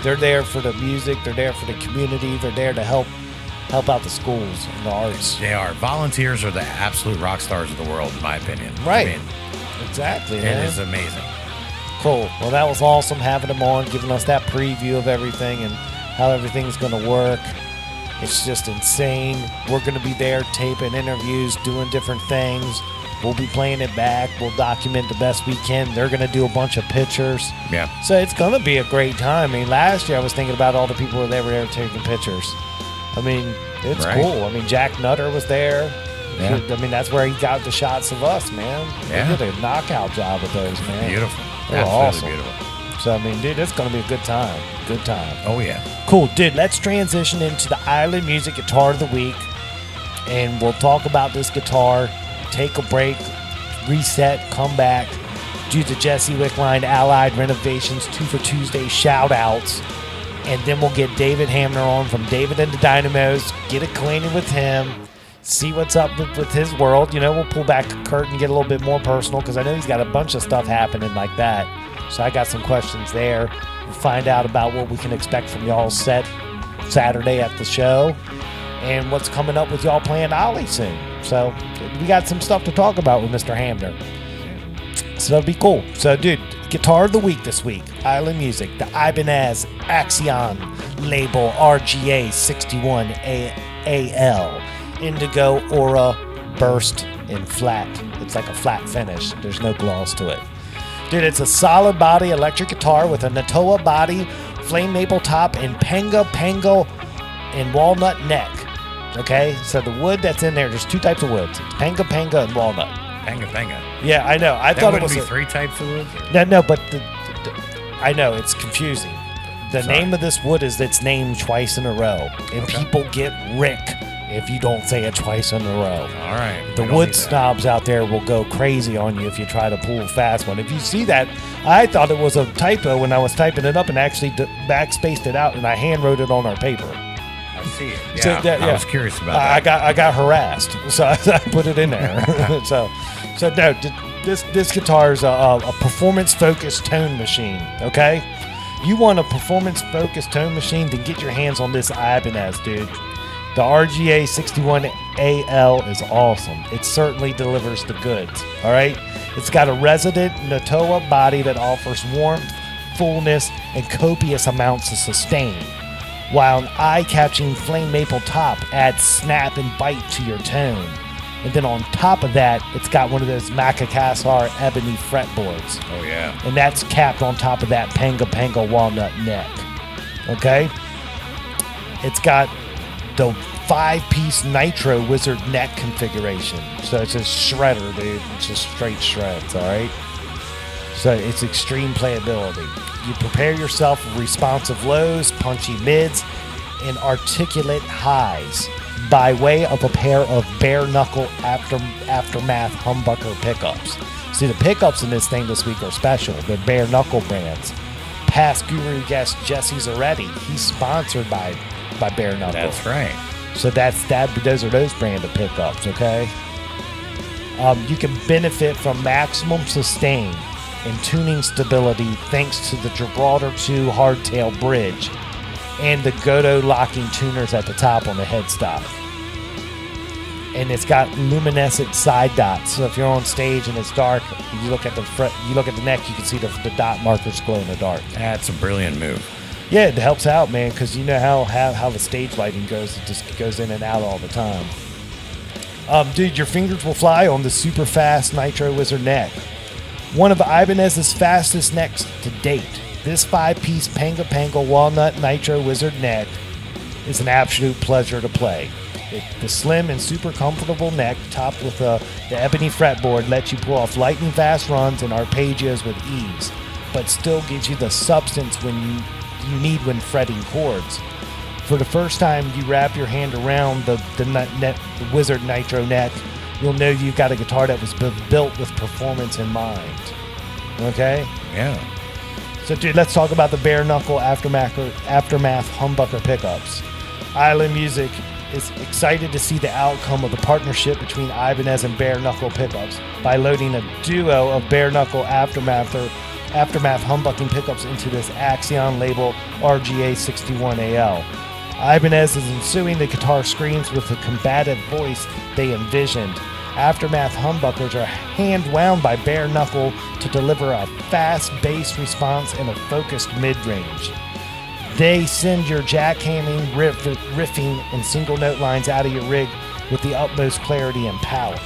They're there for the music, they're there for the community, they're there to help out the schools and the arts. They are. Volunteers are the absolute rock stars of the world, in my opinion. Right. I mean, exactly. it man. is amazing. Cool. Well, that was awesome having them on, giving us that preview of everything and how everything's going to work. It's just insane. We're going to be there taping interviews, doing different things. We'll be playing it back. We'll document the best we can. They're going to do a bunch of pictures. Yeah. So it's going to be a great time. I mean, last year I was thinking about all the people that were there taking pictures. I mean, it's Right. cool. I mean, Jack Nutter was there. Yeah. I mean, that's where he got the shots of us, man. Yeah. He did a knockout job with those, man. Beautiful. They were Absolutely awesome. beautiful. So, I mean, dude, it's going to be a good time. Good time. Oh, yeah. Cool. Dude, let's transition into the Island Music Guitar of the Week. And we'll talk about this guitar, take a break, reset, come back, do the Jesse Wickline Allied Renovations 2 for Tuesday shout-outs. And then we'll get David Hamner on from David and the Dynamos, get acquainted with him, see what's up with his world. You know, we'll pull back a curtain, get a little bit more personal, because I know he's got a bunch of stuff happening like that. So I got some questions there. We'll find out about what we can expect from y'all's set Saturday at the show and what's coming up with y'all playing Ollie soon. So we got some stuff to talk about with Mr. Hamner. So that'll be cool. So, dude, Guitar of the Week this week, Island Music, the Ibanez Axion label RGA 61 AL, Indigo Aura Burst in flat. It's like a flat finish. There's no gloss to it. Dude, it's a solid body electric guitar with a Natoa body, flame maple top, and Panga and walnut neck. Okay, so the wood that's in there's two types of woods. It's Panga and walnut. Panga. Yeah, I know. I thought it was be three types of woods? No, but I know it's confusing. The name of this wood is its name twice in a row, and people get Rick if you don't say it twice in a row. All right. The wood snobs out there will go crazy on you if you try to pull a fast one. If you see that, I thought it was a typo when I was typing it up and actually backspaced it out, and I hand wrote it on our paper. I see it. Yeah, So I was curious about that. I got harassed, so I put it in there. so no, this guitar is a performance-focused tone machine. Okay, you want a performance-focused tone machine? Then get your hands on this Ibanez, dude. The RGA 61 AL is awesome. It certainly delivers the goods. All right, it's got a resident Natoa body that offers warmth, fullness, and copious amounts of sustain, while an eye-catching flame maple top adds snap and bite to your tone. And then on top of that, it's got one of those Makassar ebony fretboards. Oh, yeah. And that's capped on top of that Panga walnut neck. Okay? It's got the 5-piece Nitro Wizard neck configuration. So it's a shredder, dude. It's just straight shreds, all right? So it's extreme playability. You prepare yourself for responsive lows, punchy mids, and articulate highs by way of a pair of bare-knuckle Aftermath humbucker pickups. See, the pickups in this thing this week are special. They're bare-knuckle brands. Past Guru guest Jesse Zaretti, he's sponsored by Bare Knuckle. That's right. So those are those brand of pickups, okay? You can benefit from maximum sustain and tuning stability thanks to the Gibraltar 2 hardtail bridge and the Godot locking tuners at the top on the headstock. And it's got luminescent side dots, so if you're on stage and it's dark, you look at the front, you look at the neck, you can see the dot markers glow in the dark. That's a brilliant move. Yeah, it helps out, man, because you know how the stage lighting goes. It just goes in and out all the time. Dude, your fingers will fly on the super fast Nitro Wizard neck. One of Ibanez's fastest necks to date. This 5-piece Panga Walnut Nitro Wizard neck is an absolute pleasure to play. The slim and super comfortable neck, topped with the ebony fretboard, lets you pull off lightning fast runs and arpeggios with ease, but still gives you the substance when you need when fretting chords. For the first time you wrap your hand around the Wizard Nitro neck, you'll know you've got a guitar that was built with performance in mind. Okay? Yeah. So, dude, let's talk about the bare knuckle Aftermath humbucker pickups. Island Music is excited to see the outcome of the partnership between Ibanez and bare knuckle pickups by loading a duo of bare knuckle Aftermath humbucking pickups into this Axion label RGA 61AL. Ibanez is ensuing the guitar screams with the combative voice they envisioned. Aftermath humbuckers are hand-wound by bare knuckle to deliver a fast bass response and a focused mid-range. They send your jackhammering, riffing, and single note lines out of your rig with the utmost clarity and power.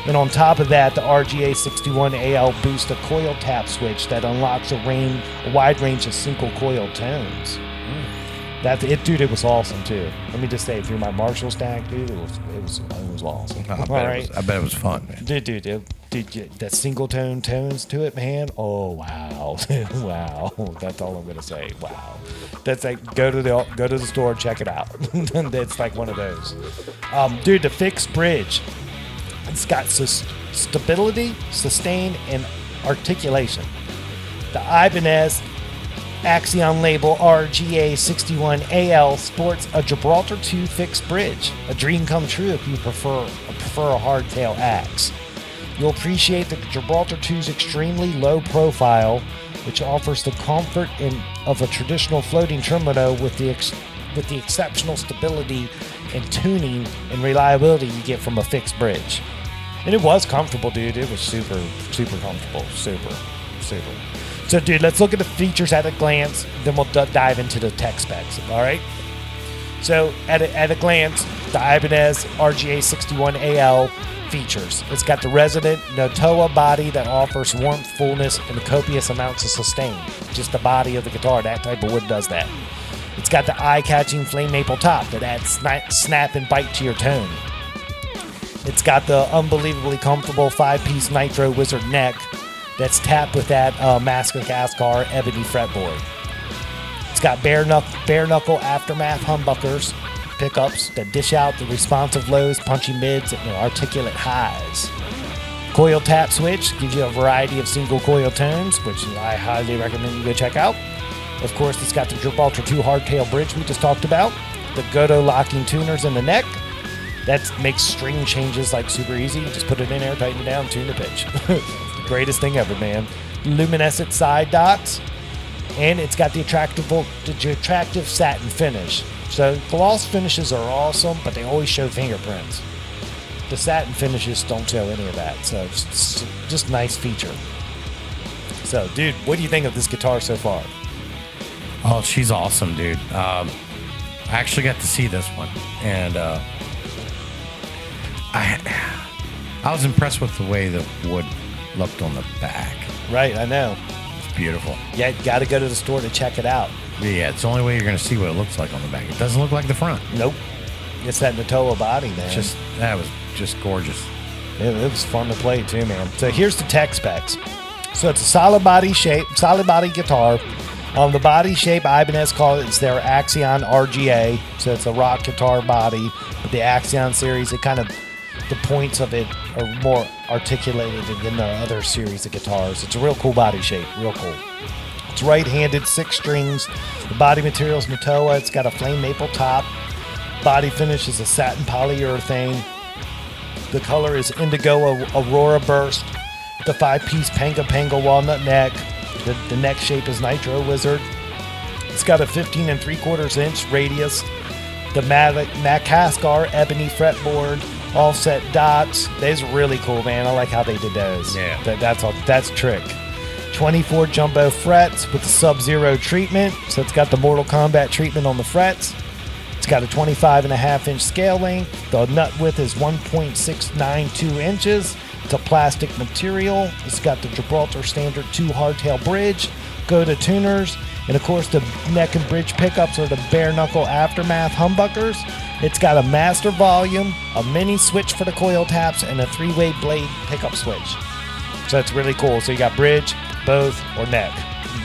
And on top of that, the RGA 61AL boosts a coil tap switch that unlocks a wide range of single coil tones. Dude. It was awesome too. Let me just say, through my Marshall stack, dude, it was awesome. I bet it was fun, man. Dude, that single tone tones to it, man. Oh wow, wow. That's all I'm gonna say. Wow, that's like go to the store, check it out. That's like one of those. Dude, the fixed bridge. It's got stability, sustain, and articulation. The Ibanez Axion label RGA61AL sports a Gibraltar 2 fixed bridge, a dream come true if you prefer a hardtail axe. You'll appreciate the Gibraltar 2's extremely low profile, which offers the comfort of a traditional floating tremolo with the exceptional stability and tuning and reliability you get from a fixed bridge. And it was comfortable, dude. It was super, super comfortable. Super. So, dude, let's look at the features at a glance. Then we'll dive into the tech specs. All right. So, at a glance, the Ibanez RGA61AL features. It's got the resonant Notoa body that offers warmth, fullness, and copious amounts of sustain. Just the body of the guitar. That type of wood does that. It's got the eye-catching flame maple top that adds snap and bite to your tone. It's got the unbelievably comfortable 5-piece Nitro Wizard neck that's tapped with that Madagascar ebony fretboard. It's got bare knuckle aftermath humbuckers, pickups that dish out the responsive lows, punchy mids, and articulate highs. Coil tap switch gives you a variety of single coil tones, which I highly recommend you go check out. Of course, it's got the Gibraltar 2 hardtail bridge we just talked about, the Godot locking tuners in the neck. That makes string changes like super easy. You just put it in there, tighten it down, tune the pitch. The greatest thing ever, man. Luminescent side dots, and it's got the attractive satin finish. So gloss finishes are awesome, but they always show fingerprints. The satin finishes don't show any of that, so it's just nice feature. So, dude, what do you think of this guitar so far? Oh, she's awesome, dude. I actually got to see this one, and I was impressed with the way the wood looked on the back. Right, I know. It's beautiful. Yeah, you got to go to the store to check it out. Yeah, it's the only way you're going to see what it looks like on the back. It doesn't look like the front. Nope. It's that Notoa body, man. That was just gorgeous. It was fun to play too, man. So here's the tech specs. So it's a solid body guitar. The body shape, Ibanez calls it's their Axion RGA. So it's a rock guitar body. But the Axion series, the points of it are more articulated than the other series of guitars. It's a real cool body shape, real cool. It's right-handed, 6 strings. The body material is Notoa. It's got a flame maple top. Body finish is a satin polyurethane. The color is indigo Aurora burst. The 5-piece Panga walnut neck. The neck shape is Nitro Wizard. It's got a 15 3/4 inch radius. The Madagascar ebony fretboard. Offset dots. Those are really cool, man. I like how they did those. Yeah. That's trick. 24 jumbo frets with the Sub-Zero treatment. So it's got the Mortal Kombat treatment on the frets. It's got a 25.5-inch scale length. The nut width is 1.692 inches. It's a plastic material. It's got the Gibraltar Standard 2 hardtail bridge. Go to tuners. And of course, the neck and bridge pickups are the bare knuckle aftermath humbuckers. It's got a master volume, a mini switch for the coil taps, and a 3-way blade pickup switch. So it's really cool. So you got bridge, both, or neck.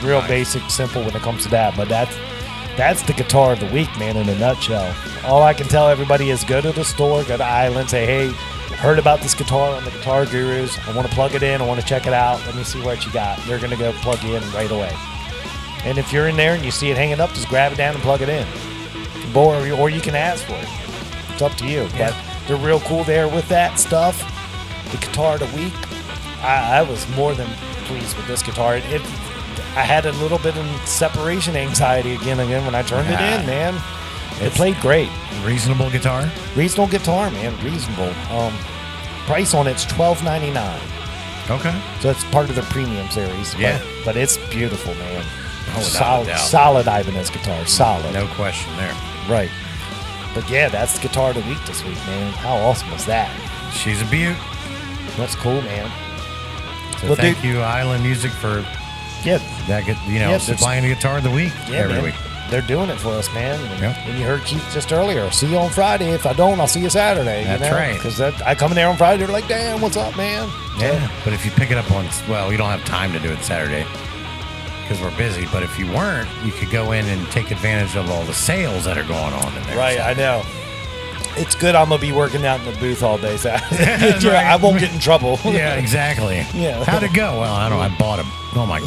Real basic, simple when it comes to that. But that's the guitar of the week, man, in a nutshell. All I can tell everybody is go to the store, go to Island, say, hey, heard about this guitar on the Guitar Gurus. I want to plug it in. I want to check it out. Let me see what you got. They're going to go plug you in right away. And if you're in there and you see it hanging up, just grab it down and plug it in. Or you can ask for it. It's up to you. Yeah. But they're real cool there with that stuff. The guitar of the week, I was more than pleased with this guitar. I had a little bit of separation anxiety again when I turned it in, man. It played great. Reasonable guitar? Reasonable guitar, man. Reasonable. Price on it's $12.99. Okay. So it's part of the premium series. Yeah. But it's beautiful, man. Oh, without a doubt. Solid Ibanez guitar. Solid. No question there. Right. But yeah, that's the guitar of the week this week, man. How awesome was that? She's a beaut. That's cool, man. So thank you, Island Music, for Yeah. that. Supplying the guitar of the week every week. they're doing it for us, man. Yep. And you heard Keith just earlier. See you on Friday. If I don't, I'll see you Saturday. That's right. Because I come in there on Friday, they're like, damn, what's up, man? Yeah. But if you pick it up on, well, you don't have time to do it Saturday because we're busy. But if you weren't, you could go in and take advantage of all the sales that are going on in there. Right, I know. It's good I'm going to be working out in the booth all day Saturday. Right. I won't get in trouble. Yeah, exactly. Yeah. How'd it go? Well, I don't know. I bought them. Oh, my.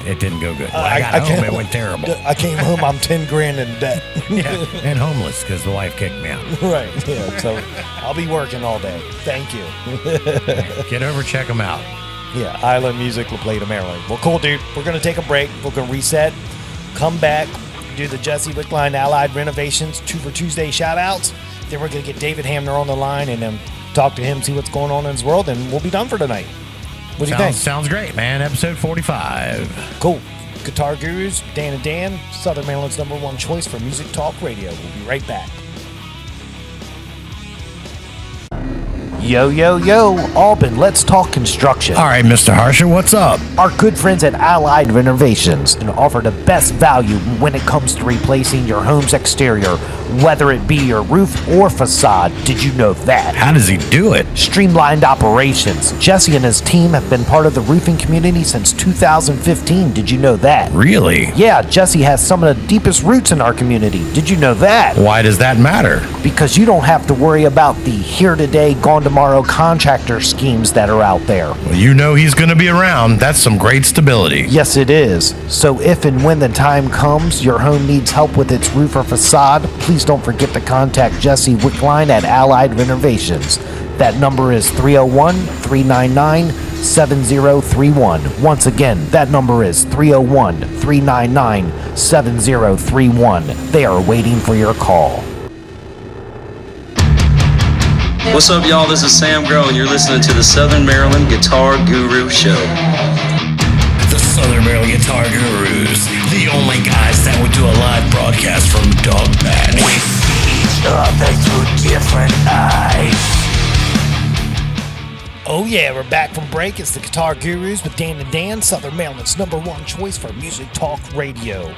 It didn't go good. When I got home, it went terrible. I came home, I'm 10 grand in debt. Yeah, and homeless because the wife kicked me out. Right, yeah. So I'll be working all day. Thank you. Get over, check them out. Yeah, Island Music, La Plata, Maryland. Well, cool, dude. We're going to take a break. We're going to reset, come back, do the Jesse Wickline Allied Renovations 2 for Tuesday shout-outs. Then we're going to get David Hamner on the line and then talk to him, see what's going on in his world, and we'll be done for tonight. What do you think? Sounds great, man. Episode 45. Cool. Guitar Gurus, Dan and Dan, Southern Maryland's #1 choice for music talk radio. We'll be right back. Yo, yo, yo, Alban, let's talk construction. All right, Mr. Harsher, what's up? Our good friends at Allied Renovations can offer the best value when it comes to replacing your home's exterior, whether it be your roof or facade. Did you know that? How does he do it? Streamlined operations. Jesse and his team have been part of the roofing community since 2015. Did you know that? Really? Yeah, Jesse has some of the deepest roots in our community. Did you know that? Why does that matter? Because you don't have to worry about the here today, gone tomorrow contractor schemes that are out there. Well, you know he's going to be around. That's some great stability. Yes, it is. So if and when the time comes your home needs help with its roof or facade, please don't forget to contact Jesse Wickline at Allied Renovations. That number is 301-399-7031. Once again, that number is 301-399-7031. They are waiting for your call. What's up, y'all? This is Sam Grow, and you're listening to the Southern Maryland Guitar Guru Show. The Southern Maryland Guitar Gurus, the only guys that would do a live broadcast from Dog Patch. We see each other through different eyes. Oh yeah, we're back from break. It's the Guitar Gurus with Dan and Dan, Southern Maryland's #1 choice for music talk radio.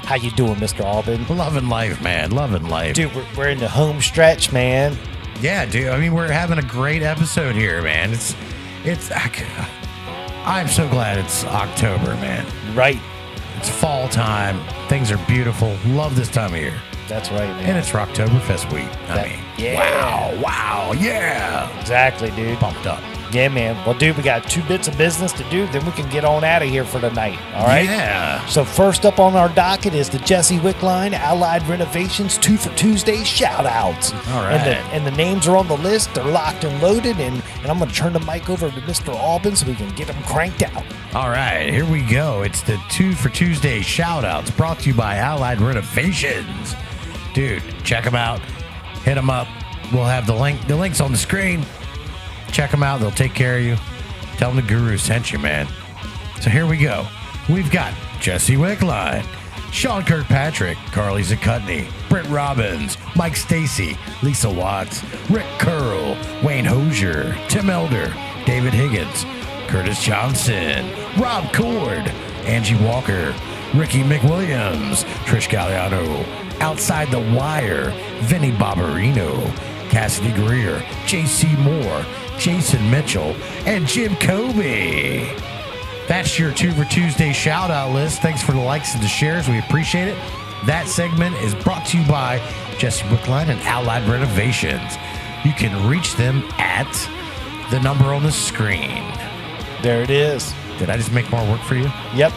How you doing, Mr. Alban? Loving life, man. Loving life. Dude, we're in the home stretch, man. Yeah, dude. I mean, we're having a great episode here, man. I'm so glad it's October, man. Right. It's fall time. Things are beautiful. Love this time of year. That's right, man. And it's Rocktoberfest week. Yeah. Wow, yeah. Exactly, dude. Pumped up. Yeah, man. Well, dude, we got 2 bits of business to do, then we can get on out of here for the night, all right? Yeah. So first up on our docket is the Jesse Wickline Allied Renovations 2 for Tuesday shout-outs. All right. And the names are on the list. They're locked and loaded, and I'm going to turn the mic over to Mr. Alban so we can get them cranked out. All right, here we go. It's the 2 for Tuesday shout-outs brought to you by Allied Renovations. Dude, check them out. Hit them up. We'll have the link's on the screen. Check them out. They'll take care of you. Tell them the Guru sent you, man. So here we go. We've got Jesse Wickline, Sean Kirkpatrick, Carly Zakutney, Britt Robbins, Mike Stacy, Lisa Watts, Rick Curl, Wayne Hosier, Tim Elder, David Higgins, Curtis Johnson, Rob Cord, Angie Walker, Ricky McWilliams, Trish Galliano, Outside the Wire, Vinny Barbarino, Cassidy Greer, J.C. Moore, Jason Mitchell, and Jim Kobe. That's your 2 for Tuesday shout-out list. Thanks for the likes and the shares. We appreciate it. That segment is brought to you by Jesse Wickline and Allied Renovations. You can reach them at the number on the screen. There it is. Did I just make more work for you? Yep.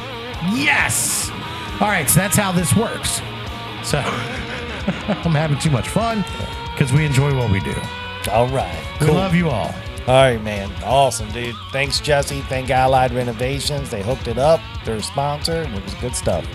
Yes! All right, so that's how this works. So I'm having too much fun because we enjoy what we do. All right. We love you all. All right, man. Awesome, dude. Thanks, Jesse. Thank Allied Renovations. They hooked it up. They're a sponsor, and it was good stuff.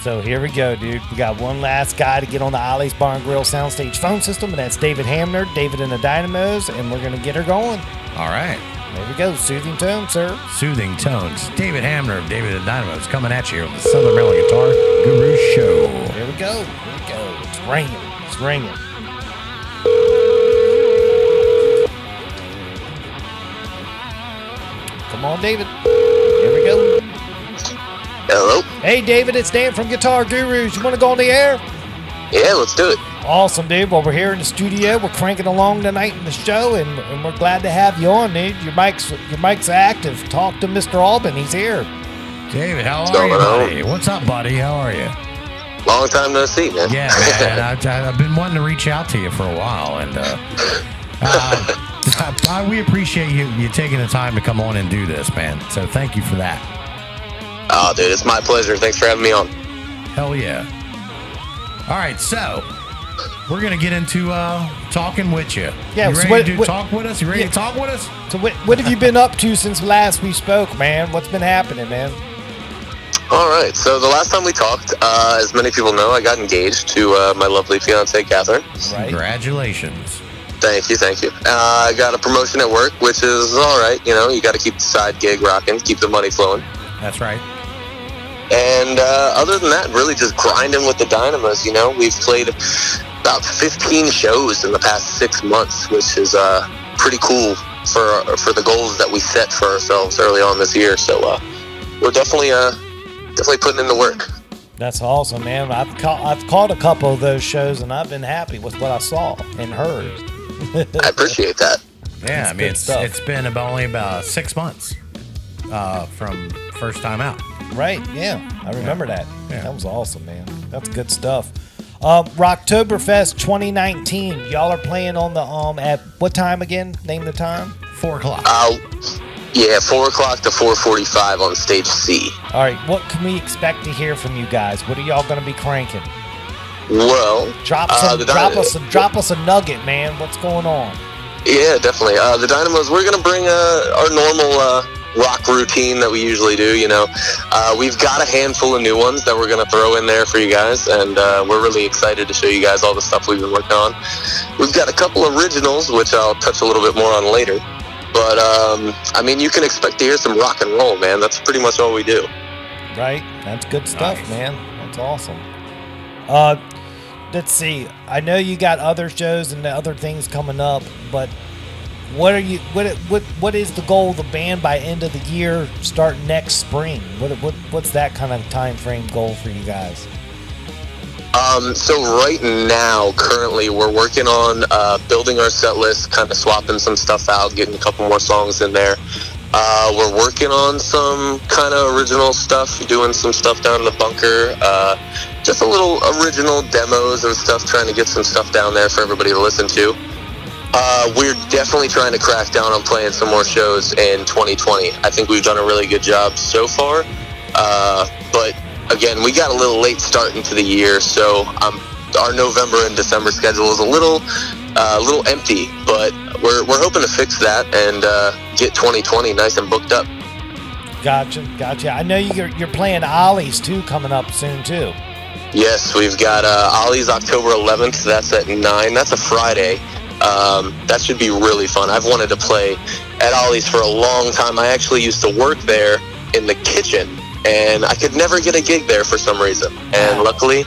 So here we go, dude. We got one last guy to get on the Ollie's Bar and Grill soundstage phone system, and that's David Hamner, David and the Dynamos, and we're going to get her going. All right. There we go. Soothing tone, sir. Soothing tones. David Hamner of David and Dynamos coming at you on the Southern Maryland Guitar Guru Show. Here we go. Here we go. It's ringing. It's ringing. Come on, David. Here we go. Hello? Hey, David, it's Dan from Guitar Gurus. You want to go on the air? Yeah, let's do it. Awesome, dude. Well, we're here in the studio. We're cranking along tonight in the show, and we're glad to have you on, dude. Your mic's active. Talk to Mr. Alban. He's here. David, how are you, buddy? What's up, buddy? How are you? Long time no see, man. Yeah, man. I've been wanting to reach out to you for a while, and we appreciate you taking the time to come on and do this, man. So thank you for that. Oh, dude, it's my pleasure. Thanks for having me on. Hell yeah. All right, so we're going to get into talking with you. Yeah, you so ready to talk with us? You ready to talk with us? So what have you been up to since last we spoke, man? What's been happening, man? All right, so the last time we talked, as many people know, I got engaged to my lovely fiancée, Catherine. Right. Congratulations. Thank you. I got a promotion at work, which is all right. You know, you got to keep the side gig rocking, keep the money flowing. That's right. And other than that, really just grinding with the Dynamos. You know, we've played about 15 shows in the past 6 months, which is pretty cool for the goals that we set for ourselves early on this year. So we're definitely putting in the work. That's awesome, man. I've caught a couple of those shows, and I've been happy with what I saw and heard. I appreciate that. Yeah, That's I mean, good stuff. it's been only about 6 months from first time out. Right, yeah. I remember that. Yeah. That was awesome, man. That's good stuff. Rocktoberfest 2019. Y'all are playing on the at what time again? Name the time. 4 o'clock. Yeah, 4 o'clock to 4:45 on stage C. All right, what can we expect to hear from you guys? What are y'all going to be cranking? Well, Drop us a nugget, man. What's going on? Yeah, definitely. The Dynamos, we're gonna bring our normal rock routine that we usually do. You know, we've got a handful of new ones that we're gonna throw in there for you guys, and we're really excited to show you guys all the stuff we've been working on. We've got a couple originals, which I'll touch a little bit more on later. But I mean, you can expect to hear some rock and roll, man. That's pretty much all we do. Right, that's good stuff, Nice. man. That's awesome. Let's see. I know you got other shows and other things coming up, but what is the goal of the band by end of the year, start next spring? What's that kind of time frame goal for you guys? So right now, currently, we're working on building our set list, kind of swapping some stuff out, getting a couple more songs in there. We're working on some kind of original stuff, doing some stuff down in the bunker. Just a little original demos and stuff, trying to get some stuff down there for everybody to listen to. We're definitely trying to crack down on playing some more shows in 2020. I think we've done a really good job so far. But again, we got a little late start into the year, so our November and December schedule is a little empty, but we're hoping to fix that and get 2020 nice and booked up. Gotcha. I know you're playing Ollie's too coming up soon too. Yes, we've got Ollie's October 11th. That's at 9. That's a Friday. That should be really fun. I've wanted to play at Ollie's for a long time. I actually used to work there in the kitchen, and I could never get a gig there for some reason. And luckily,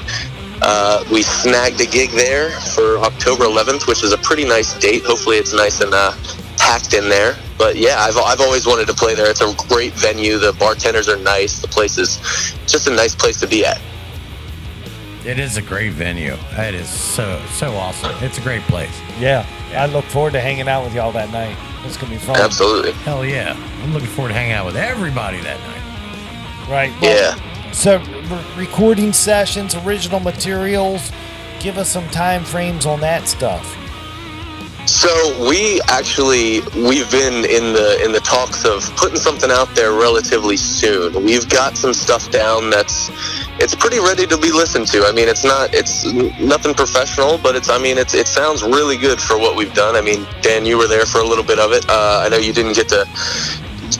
we snagged a gig there for October 11th, which is a pretty nice date. Hopefully it's nice and packed in there. But yeah, I've always wanted to play there. It's a great venue. The bartenders are nice. The place is just a nice place to be at. It is a great venue. It is so awesome. It's a great place. Yeah, I look forward to hanging out with y'all that night. It's gonna be fun. Absolutely. Hell yeah. I'm looking forward to hanging out with everybody that night. Right. Yeah. So recording sessions, original materials. Give us some time frames on that stuff. So we've been in the talks of putting something out there relatively soon. We've got some stuff down it's pretty ready to be listened to. I mean, it's nothing professional, but it sounds really good for what we've done. I mean, Dan, you were there for a little bit of it. I know you didn't get to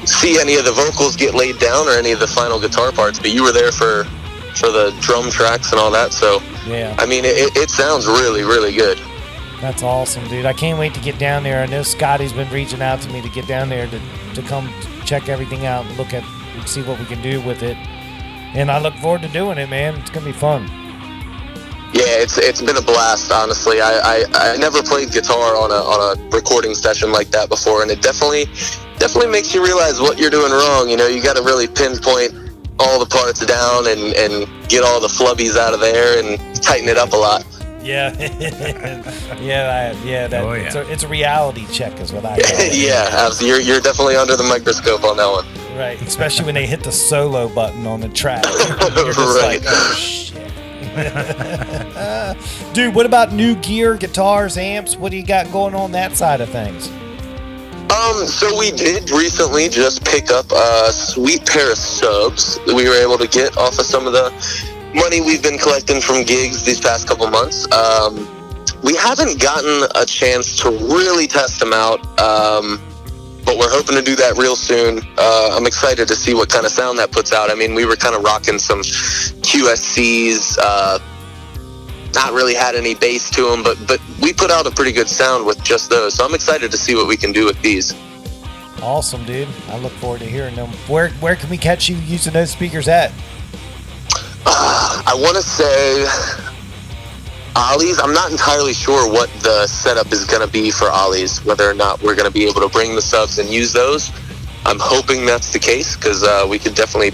see any of the vocals get laid down or any of the final guitar parts, but you were there for the drum tracks and all that. So Yeah. I mean, it sounds really, really good. That's awesome, dude. I can't wait to get down there. I know Scotty's been reaching out to me to get down there to come check everything out and look at and see what we can do with it. And I look forward to doing it, man. It's gonna be fun. Yeah, it's been a blast, honestly. I never played guitar on a recording session like that before, and it definitely makes you realize what you're doing wrong. You know, you got to really pinpoint all the parts down and get all the flubbies out of there and tighten it up a lot. Yeah, It's a reality check, is what I call it. Yeah, you're definitely under the microscope on that one. Right, especially when they hit the solo button on the track. You're just Right. like, oh shit. Dude, what about new gear, guitars, amps? What do you got going on that side of things? So we did recently just pick up a sweet pair of subs that we were able to get off of some of the money we've been collecting from gigs these past couple months. We haven't gotten a chance to really test them out, but we're hoping to do that real soon. I'm excited to see what kind of sound that puts out. I mean, we were kind of rocking some QSCs, not really had any bass to them, but we put out a pretty good sound with just those. So I'm excited to see what we can do with these. Awesome, dude. I look forward to hearing them. Where can we catch you using those speakers at? I want to say Ollie's. I'm not entirely sure what the setup is going to be for Ollie's, whether or not we're going to be able to bring the subs and use those. I'm hoping that's the case, because we could definitely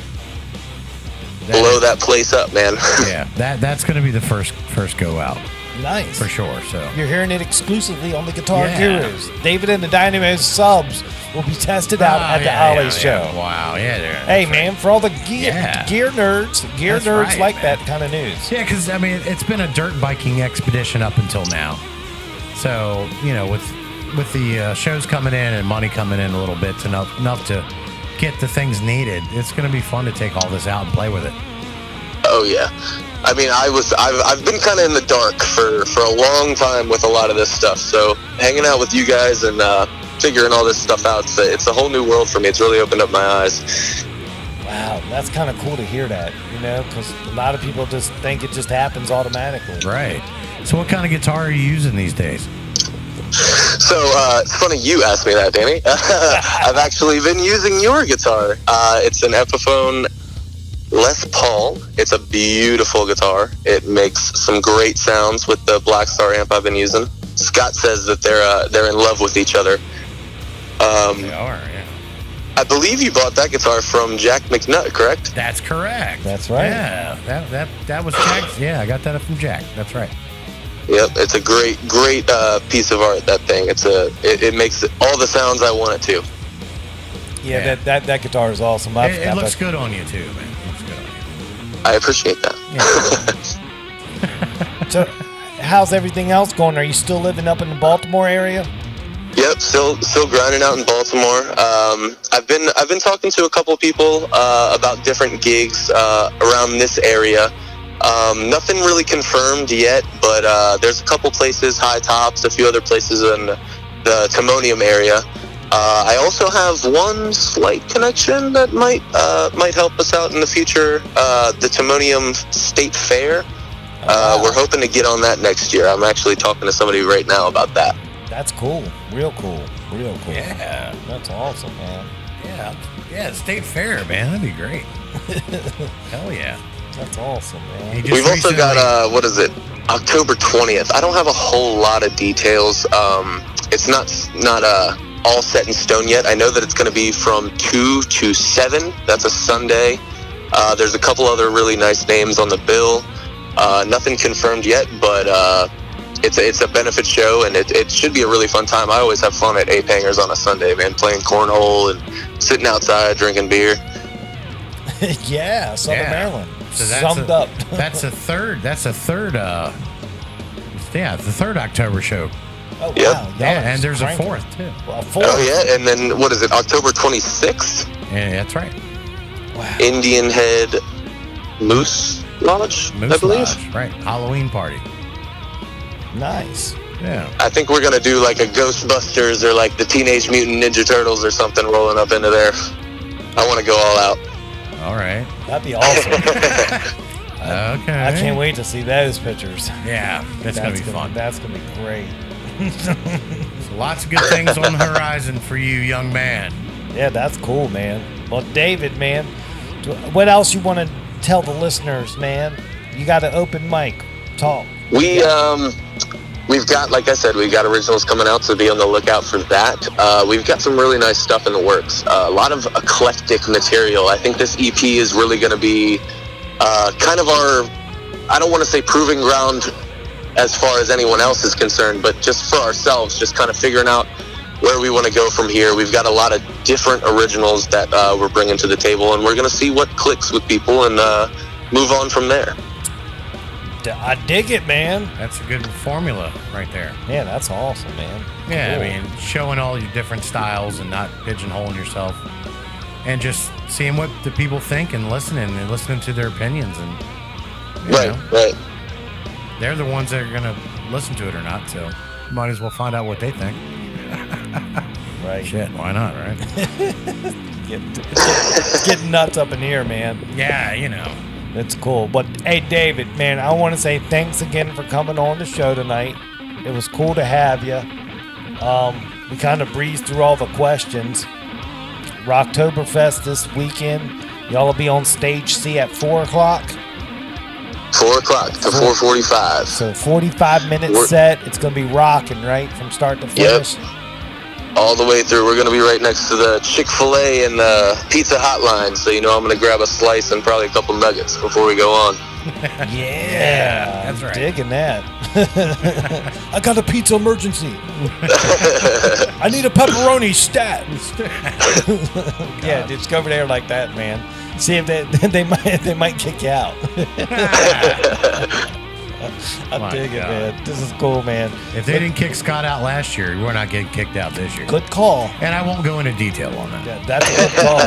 blow that place up, man. Yeah, that's going to be the first go out. Nice. For sure. So You're hearing it exclusively on the Guitar Yeah. Gurus. David and the Dynamos subs will be tested out at the Ollie's show. Wow, yeah. Hey, man, for all the gear nerds, That's nerds right, like man. that kind of news. Yeah, because I mean, it's been a dirt biking expedition up until now. So with the shows coming in and money coming in a little bit, enough to get the things needed, it's going to be fun to take all this out and play with it. Oh yeah, I mean, I've been kind of in the dark for a long time with a lot of this stuff. So hanging out with you guys and figuring all this stuff out, it's a whole new world for me. It's really opened up my eyes. Wow, that's kind of cool to hear that, because a lot of people just think it just happens automatically. Right. So what kind of guitar are you using these days? So it's funny you asked me that, Danny. I've actually been using your guitar. It's an Epiphone Les Paul. It's a beautiful guitar. It makes some great sounds with the Black Star amp I've been using. Scott says that they're in love with each other. They are, yeah. I believe you bought that guitar from Jack McNutt, correct? That's correct. That's right. Yeah, that was Jack's. Yeah, I got that from Jack. That's right. Yep, it's a great piece of art. That thing. It makes all the sounds I want it to. Yeah, that guitar is awesome. It looks good on you too, man. It looks good on you. I appreciate that. So, how's everything else going? Are you still living up in the Baltimore area? Yep, still grinding out in Baltimore. I've been talking to a couple of people about different gigs around this area. Nothing really confirmed yet, but there's a couple places, High Tops, a few other places in the Timonium area. I also have one slight connection that might help us out in the future. The Timonium State Fair. We're hoping to get on that next year. I'm actually talking to somebody right now about that. That's cool. Real cool. Yeah. That's awesome, man. Yeah, State Fair, man. That'd be great. Hell yeah. That's awesome, man. We've also got, October 20th. I don't have a whole lot of details. It's not all set in stone yet. I know that it's going to be from 2 to 7. That's a Sunday. There's a couple other really nice names on the bill. Nothing confirmed yet, but it's a benefit show, and it should be a really fun time. I always have fun at Ape Hangers on a Sunday, man, playing cornhole and sitting outside drinking beer. Yeah, Southern Maryland. So Summed up. That's the third October show. Oh, wow. Yep. Yeah, and there's a cranking. fourth too. Well, a fourth. Oh yeah, and then what is it? October 26th, Yeah, that's right. Wow. Indian Head Moose Lodge, I Moose believe. Lodge, right. Halloween party. Nice. Yeah. I think we're gonna do like a Ghostbusters or like the Teenage Mutant Ninja Turtles or something rolling up into there. I want to go all out. All right. That'd be awesome. Okay. I can't wait to see those pictures. Yeah, that's gonna be fun. That's gonna be great. So lots of good things on the horizon for you, young man. Yeah, that's cool, man. Well, David, man, what else you want to tell the listeners, man? You got an open mic. Talk. We we've got, like I said, we've got originals coming out, so be on the lookout for that. We've got some really nice stuff in the works. A lot of eclectic material. I think this EP is really going to be kind of our, I don't want to say proving ground as far as anyone else is concerned, but just for ourselves, just kind of figuring out where we want to go from here. We've got a lot of different originals that we're bringing to the table, and we're going to see what clicks with people and move on from there. I dig it, man. That's a good formula right there. Yeah, that's awesome, man. Yeah, Cool. I mean, showing all your different styles and not pigeonholing yourself, and just seeing what the people think and listening to their opinions, and Right. they're the ones that are gonna listen to it or not. So, might as well find out what they think. Right. Shit, why not, right? It's getting nuts up in here, man. Yeah, It's cool. But hey, David, man, I want to say thanks again for coming on the show tonight. It was cool to have you. We kind of breezed through all the questions. Rocktoberfest this weekend. Y'all will be on stage C at 4 o'clock. 4 o'clock to 4:45. So 45-minute set. It's going to be rocking, right? From start to finish. All the way through. We're going to be right next to the Chick-fil-A and Pizza Hotline, so I'm going to grab a slice and probably a couple nuggets before we go on. Yeah, that's right. Digging that. I got a pizza emergency. I need a pepperoni stat. Yeah, just go over there like that, man. See if they might kick you out. I dig it, man. This is cool, man. If they didn't kick Scott out last year, we're not getting kicked out this year. Good call. And I won't go into detail on that. Yeah, that's a good call.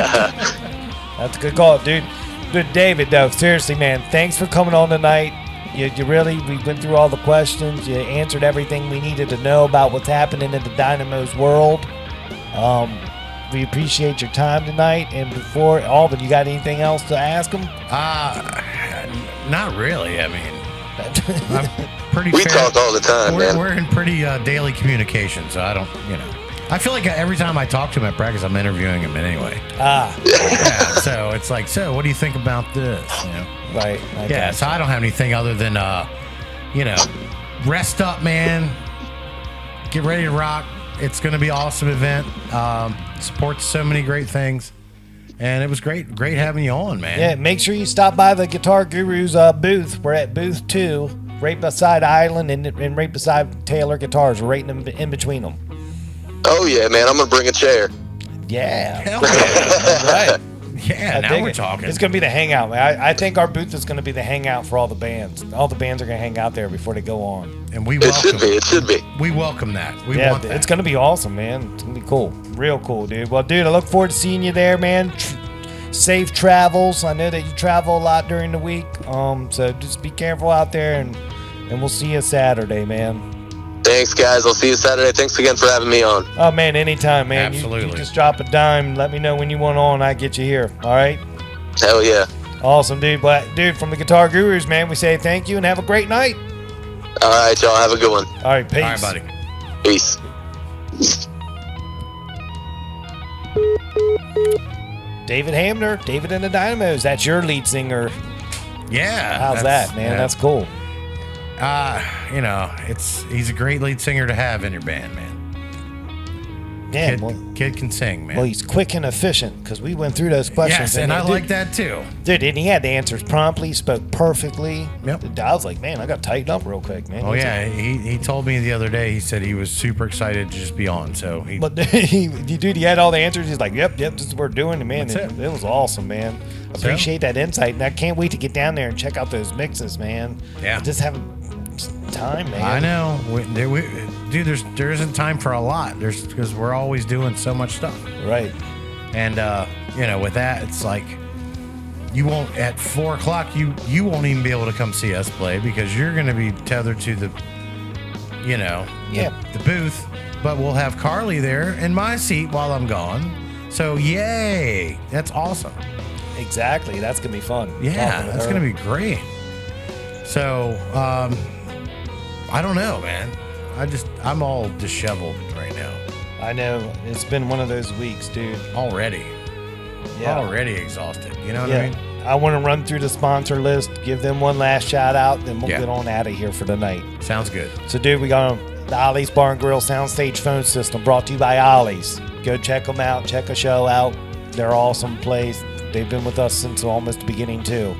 That's a good call, dude. But David, though, seriously, man, thanks for coming on tonight. You really, we went through all the questions. You answered everything we needed to know about what's happening in the Dynamos world. We appreciate your time tonight. And before, Alban, you got anything else to ask him? Not really. I mean, I'm pretty We fair. talk all the time, man. We're in pretty daily communication, so I don't, I feel like every time I talk to him at practice, I'm interviewing him anyway. Yeah, so it's like, so what do you think about this? Right. Yeah, so I don't have anything other than, rest up, man. Get ready to rock. It's going to be an awesome event. Supports so many great things. And it was great having you on, man. Yeah, make sure you stop by the Guitar Guru's booth. We're at booth 2, right beside Island and right beside Taylor Guitars. We're right in between them. Oh, yeah, man. I'm going to bring a chair. Yeah. Hell yeah. Right. Yeah, now we're it. talking. It's going to be the hangout. I think our booth is going to be the hangout for all the bands. All the bands are going to hang out there before they go on. And we It should be. We welcome that. We want that. It's going to be awesome, man. It's going to be cool. Real cool, dude. Well, dude, I look forward to seeing you there, man. Safe travels. I know that you travel a lot during the week. So just be careful out there, and we'll see you Saturday, man. Thanks, guys. I'll see you Saturday. Thanks again for having me on. Oh, man, anytime, man. Absolutely. You just drop a dime. Let me know when you want on. I get you here. All right? Hell yeah. Awesome, dude. But, dude, from the Guitar Gurus, man, we say thank you and have a great night. All right, y'all. Have a good one. All right, peace. All right, buddy. Peace. David Hamner, David and the Dynamos. That's your lead singer. Yeah. How's that, man? yeah. That's cool. He's a great lead singer to have in your band, man. Yeah, Kid can sing, man. well, he's quick and efficient because we went through those questions. Yes, and I dude, like that too. Dude, and he had the answers promptly, he spoke perfectly. Yep. I was like, man, I got tightened up real quick, man. Oh yeah, he told me the other day. He said he was super excited to just be on. So he. But he had all the answers. He's like, yep, this is what we're doing. And man, That's it was awesome, man. Appreciate that insight. And I can't wait to get down there and check out those mixes, man. Yeah. I just haven't time, man. I know, dude. There isn't time for a lot. Because we're always doing so much stuff. Right. And with that, it's like you won't at 4 o'clock. You won't even be able to come see us play because you're going to be tethered to the, the booth. But we'll have Carly there in my seat while I'm gone. So yay, that's awesome. Exactly. That's gonna be fun. Yeah, that's gonna be great. So I don't know, man. I'm all disheveled right now. I know. It's been one of those weeks, dude. Already. Yeah. Already exhausted. You know what I mean? I want to run through the sponsor list, give them one last shout out, then we'll Yeah. get on out of here for the night. Sounds good. So, dude, we got the Ollie's Bar and Grill Soundstage phone system brought to you by Ollie's. Go check them out. Check a show out. They're awesome place. They've been with us since almost the beginning, too.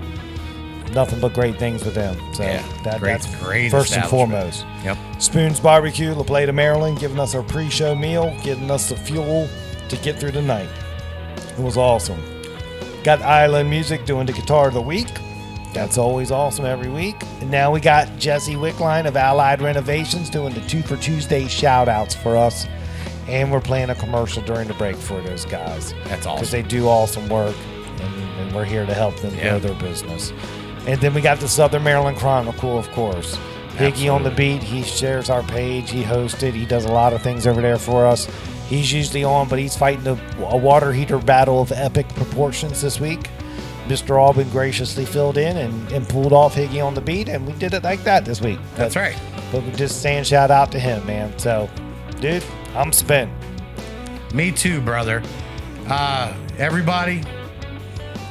Nothing but great things with them. So Yeah, that's great first and establishment. foremost. Yep. Spoons Barbecue, La Plata, Maryland, giving us our pre-show meal, giving us the fuel to get through the night. It was awesome. Got Island Music doing the Guitar of the Week. That's always awesome every week. And now we got Jesse Wickline of Allied Renovations doing the 2 for Tuesday shout-outs for us. And we're playing a commercial during the break for those guys. That's awesome. Because they do awesome work, and we're here to help them grow their business. And then we got the Southern Maryland Chronicle, of course. Higgy on the beat. He shares our page. He hosts it. He does a lot of things over there for us. He's usually on, but he's fighting a water heater battle of epic proportions this week. Mr. Alban graciously filled in and pulled off Higgy on the beat, and we did it like that this week. That's right. But we're just saying shout out to him, man. So, dude, I'm spent. Me too, brother. Everybody,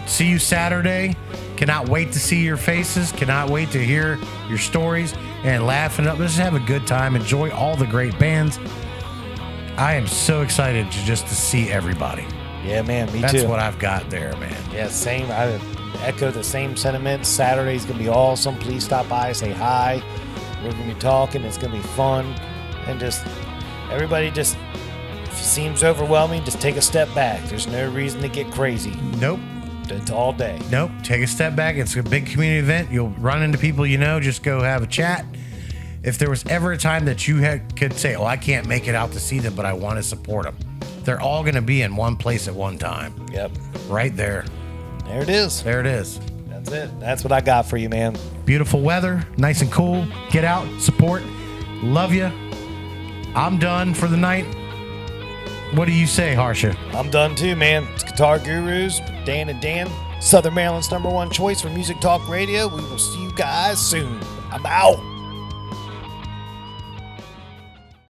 see you Saturday. Cannot wait to see your faces. Cannot wait to hear your stories and laughing up. Let's just have a good time. Enjoy all the great bands. I am so excited to see everybody. Yeah, man, me too. That's what I've got there, man. Yeah, same. I echo the same sentiments. Saturday's going to be awesome. Please stop by, say hi. We're going to be talking. It's going to be fun. And just, everybody just, if it seems overwhelming, just take a step back. There's no reason to get crazy. Nope. It's all day. Nope. Take a step back. It's a big community event. You'll run into people you know. Just go have a chat. If there was ever a time that you could say, oh, I can't make it out to see them, but I want to support them, they're all going to be in one place at one time. Yep. Right there. There it is. There it is. That's it. That's what I got for you, man. Beautiful weather. Nice and cool. Get out. Support. Love you. I'm done for the night. What do you say, Harsha? I'm done too, man. It's Guitar Gurus, Dan and Dan. Southern Maryland's #1 choice for Music Talk Radio. We will see you guys soon. I'm out.